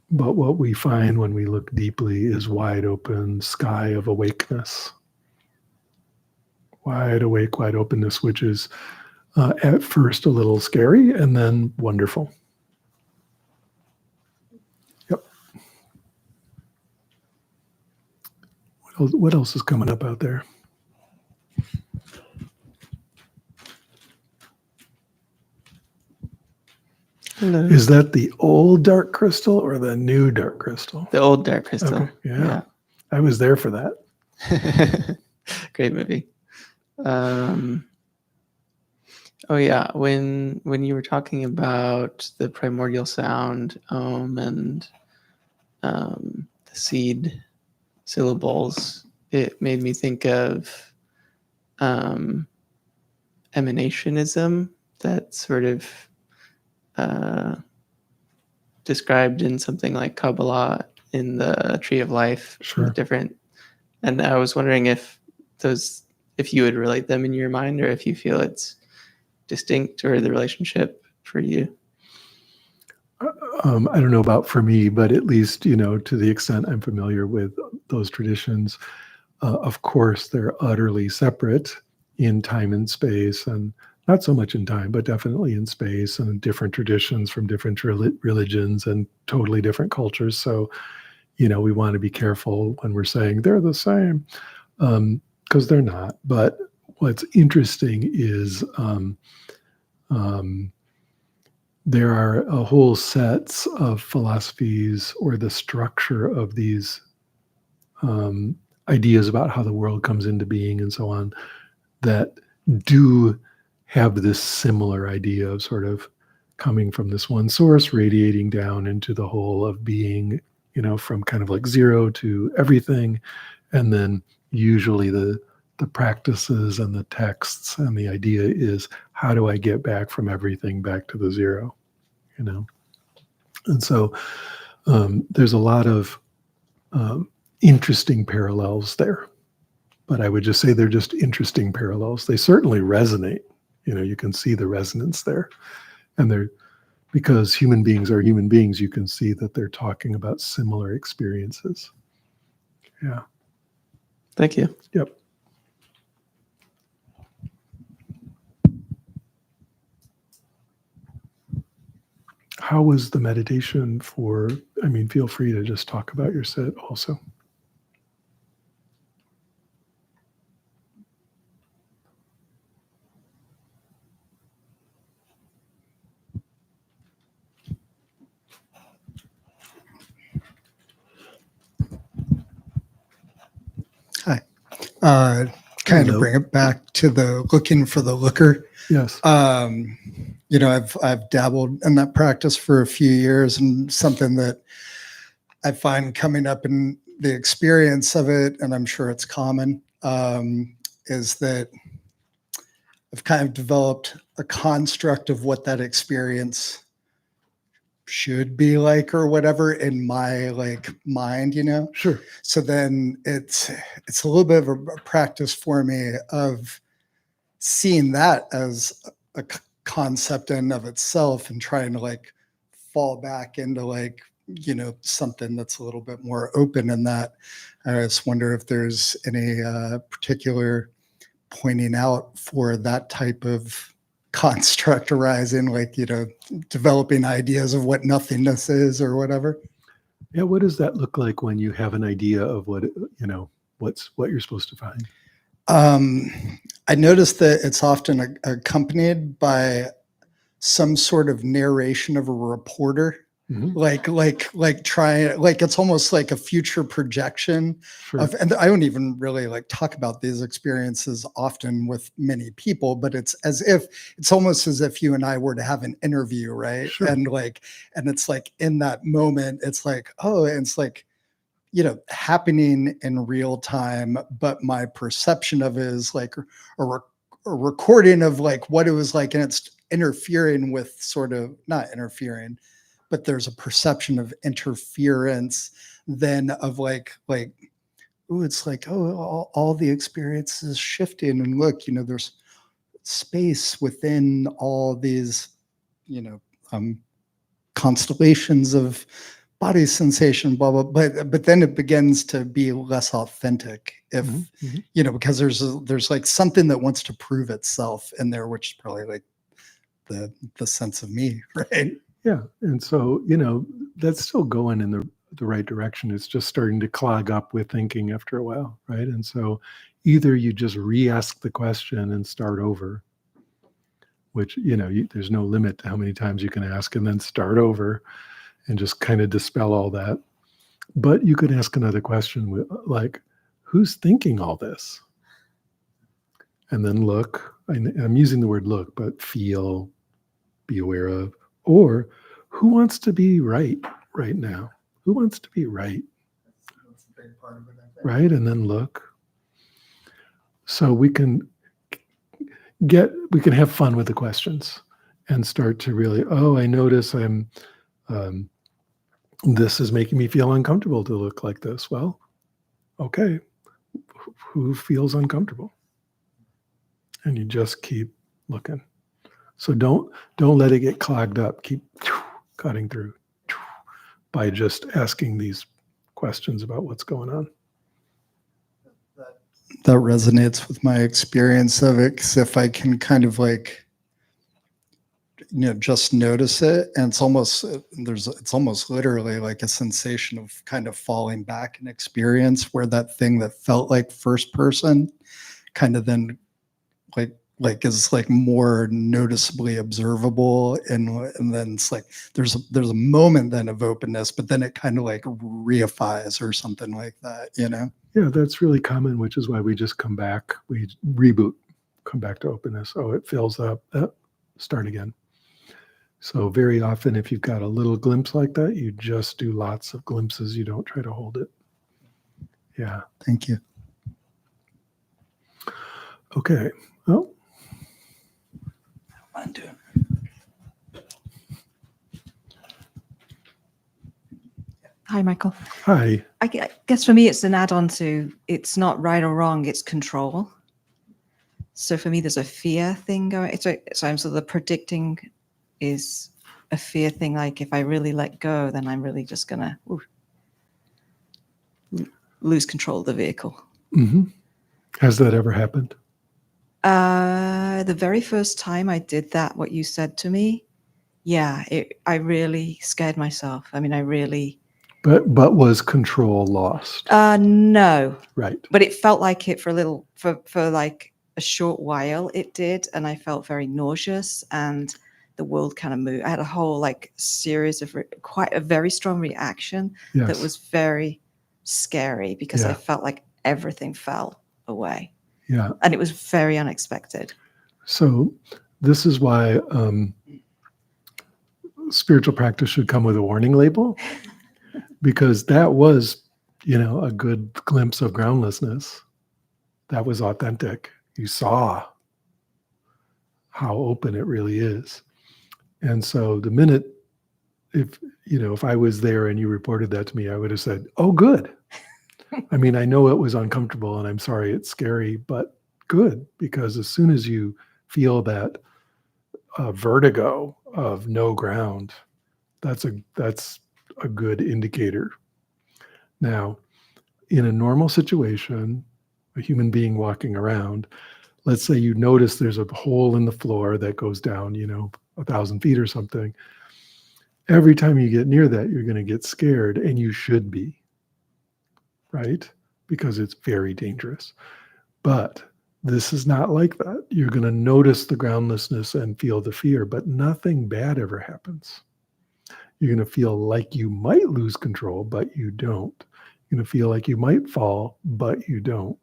what we find when we look deeply is wide open sky of awakeness. Wide awake, wide openness, which is at first a little scary and then wonderful. Yep. What else is coming up out there? Hello. Is that the old dark crystal or the new dark crystal? The old dark crystal. Okay, yeah. I was there for that. Great movie. Oh yeah, when you were talking about the primordial sound and the seed syllables, it made me think of emanationism, that sort of described in something like Kabbalah in the Tree of Life. Sure. Different. And I was wondering if you would relate them in your mind, or if you feel it's distinct, or the relationship for you. I don't know about for me, but at least, to the extent I'm familiar with those traditions, of course, they're utterly separate in time and space, and not so much in time, but definitely in space, and different traditions from different religions and totally different cultures. So, we want to be careful when we're saying they're the same, because they're not. But what's interesting is there are a whole sets of philosophies, or the structure of these ideas about how the world comes into being and so on, that do have this similar idea of sort of coming from this one source, radiating down into the whole of being, from kind of like zero to everything. And then usually the practices and the texts and the idea is, how do I get back from everything back to the zero? And so there's a lot of interesting parallels there. But I would just say they're just interesting parallels. They certainly resonate. You can see the resonance there. And because human beings are human beings, you can see that they're talking about similar experiences. Yeah. Thank you. Yep. How was the meditation feel free to just talk about your set also. Hi. Kind Hello. of bring it back to the looking for the looker. Yes. I've dabbled in that practice for a few years, and something that I find coming up in the experience of it, and I'm sure it's common, is that I've kind of developed a construct of what that experience should be like or whatever in my like mind, Sure. So then it's a little bit of a practice for me of seeing that as a concept in of itself and trying to like fall back into like, something that's a little bit more open in that. I just wonder if there's any particular pointing out for that type of construct arising, like, developing ideas of what nothingness is or whatever. Yeah. What does that look like when you have an idea of what you're supposed to find? I noticed that it's often accompanied by some sort of narration of a reporter, Mhm. like trying, like it's almost like a future projection Sure. of, and I don't even really like talk about these experiences often with many people, but it's almost as if you and I were to have an interview, right? Sure. And it's like in that moment, it's like, oh, and it's like, happening in real time, but my perception of it is like a recording of like what it was like, and it's interfering with sort of not interfering, but there's a perception of interference then of like, ooh, it's like, oh, all the experience is shifting, and look, there's space within all these, constellations of body sensation, blah blah. But then it begins to be less authentic if because there's like something that wants to prove itself in there, which is probably like the sense of me, right? Yeah. And so, that's still going in the right direction. It's just starting to clog up with thinking after a while, right? And so either you just re-ask the question and start over, which, there's no limit to how many times you can ask, and then start over and just kind of dispel all that. But you could ask another question like, who's thinking all this? And then look, and I'm using the word look, but feel, be aware of, or who wants to be right now? Who wants to be right? That's a big part of it, I think. Right? And then look. So we can have fun with the questions and start to really, oh, I notice this is making me feel uncomfortable to look like this. Well, okay, who feels uncomfortable? And you just keep looking. So don't let it get clogged up. Keep cutting through by just asking these questions about what's going on. That resonates with my experience of it, because if I can kind of like, just notice it, and it's almost literally like a sensation of kind of falling back in experience, where that thing that felt like first person kind of then like is like more noticeably observable, and then it's like there's a moment then of openness, but then it kind of like reifies or something like that, Yeah, that's really common, which is why we just come back, we reboot, come back to openness. Oh, it fills up, start again. So very often, if you've got a little glimpse like that, you just do lots of glimpses. You don't try to hold it. Yeah. Thank you. Okay. Well, I'm doing. Hi, Michael. hi. I guess for me, it's an add-on to, it's not right or wrong, it's control. So for me, there's a fear thing going. So I'm sort of the predicting is a fear thing. Like if I really let go, then I'm really just gonna lose control of the vehicle. Mm-hmm. Has that ever happened? The very first time I did that, what you said to me, yeah, I really scared myself. I mean, I really. But was control lost? No. Right. But it felt like it for like a short while it did, and I felt very nauseous, and the world kind of moved. I had a whole like series of quite a very strong reaction that was very scary, because I felt like everything fell away. Yeah. And it was very unexpected. So this is why spiritual practice should come with a warning label, because that was, a good glimpse of groundlessness. That was authentic. You saw how open it really is. And so the minute, if I was there and you reported that to me, I would have said, oh, good. I mean, I know it was uncomfortable and I'm sorry, it's scary, but good, because as soon as you feel that vertigo of no ground, that's a good indicator. Now, in a normal situation, a human being walking around, let's say you notice there's a hole in the floor that goes down, 1,000 feet or something. Every time you get near that, you're going to get scared, and you should be, right? Because it's very dangerous. But this is not like that. You're going to notice the groundlessness and feel the fear, but nothing bad ever happens. You're going to feel like you might lose control, but you don't. You're going to feel like you might fall, but you don't.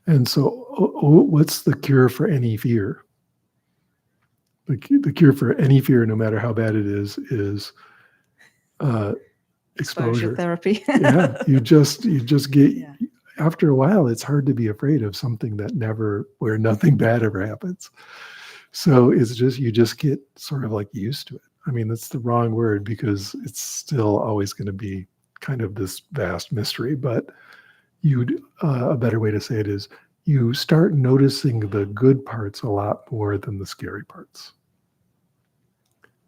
And so what's the cure for any fear? The cure for any fear, no matter how bad it is exposure therapy. Yeah, you just get, Yeah. after a while, it's hard to be afraid of something where nothing bad ever happens. So it's just, you just get sort of like used to it. I mean, that's the wrong word, because it's still always going to be kind of this vast mystery, but a better way to say it is, you start noticing the good parts a lot more than the scary parts,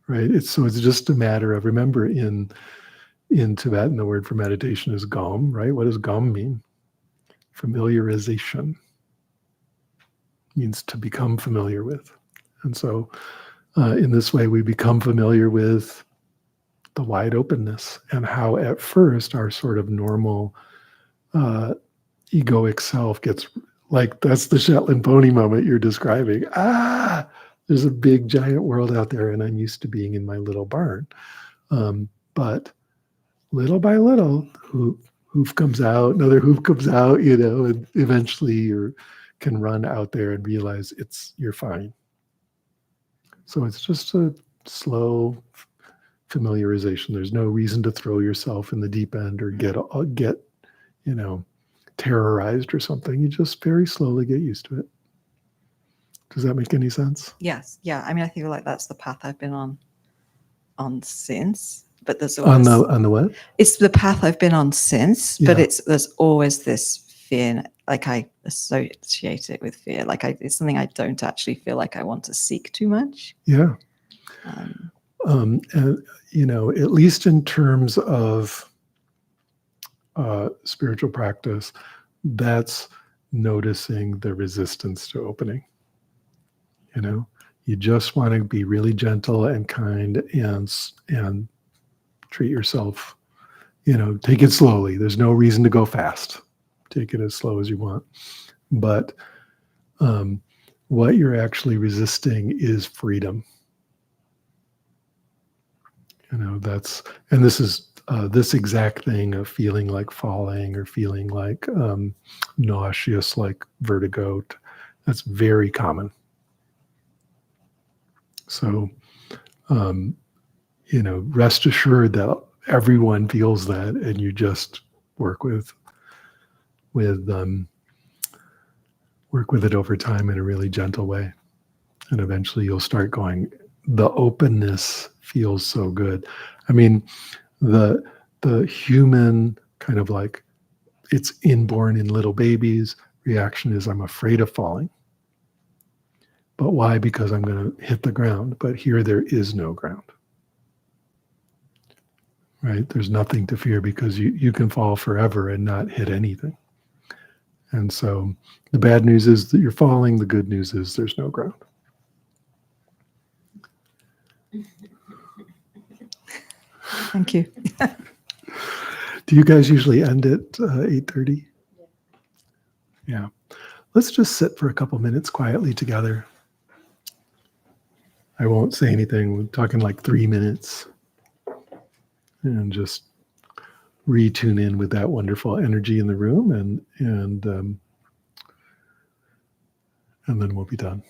right? It's just a matter of, remember, in Tibetan, the word for meditation is gom, right? What does gom mean? Familiarization. It means to become familiar with. And so in this way, we become familiar with the wide openness, and how at first our sort of normal egoic self gets, like, that's the Shetland pony moment you're describing. There's a big giant world out there, and I'm used to being in my little barn. But little by little, hoof comes out, another hoof comes out, and eventually you can run out there and realize you're fine. So it's just a slow familiarization. There's no reason to throw yourself in the deep end or get terrorized or something. You just very slowly get used to it. Does that make any sense? Yes. Yeah. I mean, I feel like that's the path I've been on since. But there's always on the what? It's the path I've been on since, but Yeah. there's always this fear. Like, I associate it with fear. Like, it's something I don't actually feel like I want to seek too much. Yeah. And at least in terms of spiritual practice, that's noticing the resistance to opening. You just want to be really gentle and kind and treat yourself, take it slowly. There's no reason to go fast. Take it as slow as you want. But what you're actually resisting is freedom. This is this exact thing of feeling like falling or feeling like nauseous, like vertigo. That's very common. So, rest assured that everyone feels that, and you just work with it over time in a really gentle way, and eventually you'll start going, the openness feels so good. I mean, the human kind of, like, it's inborn in little babies reaction is, I'm afraid of falling. But why? Because I'm going to hit the ground. But here there is no ground. Right? There's nothing to fear, because you can fall forever and not hit anything. And so the bad news is that you're falling. The good news is there's no ground. Thank you. Do you guys usually end at 8:30? Yeah. Let's just sit for a couple minutes quietly together. I won't say anything. We're talking like 3 minutes. And just retune in with that wonderful energy in the room, and then we'll be done.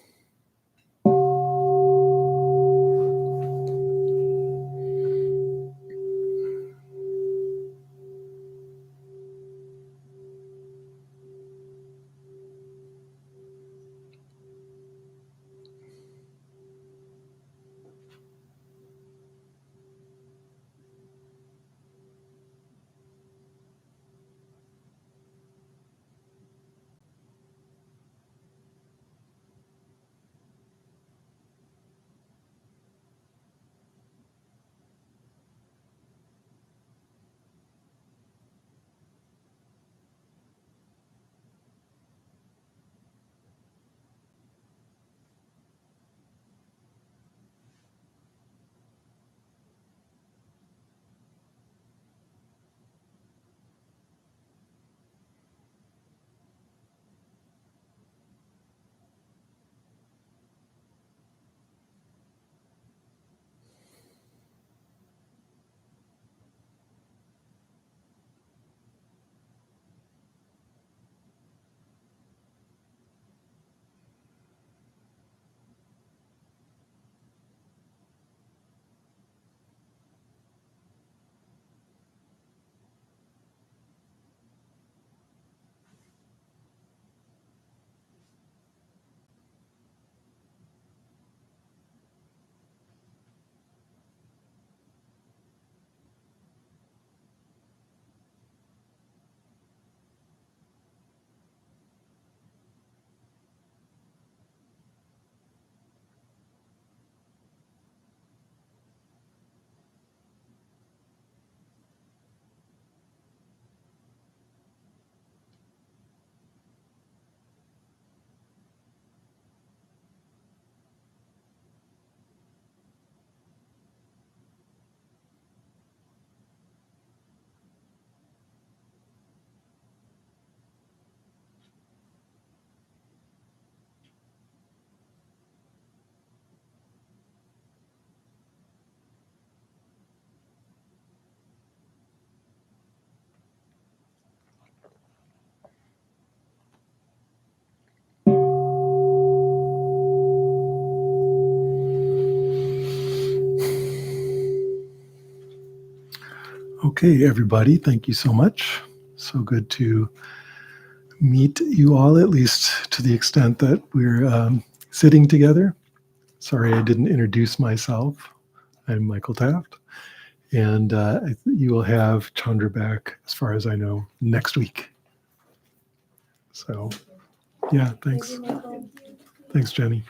Okay, everybody, thank you so much. So good to meet you all, at least to the extent that we're sitting together. Sorry I didn't introduce myself. I'm Michael Taft. And you will have Chandra back, as far as I know, next week. So, yeah, thanks. Thanks, Jenny.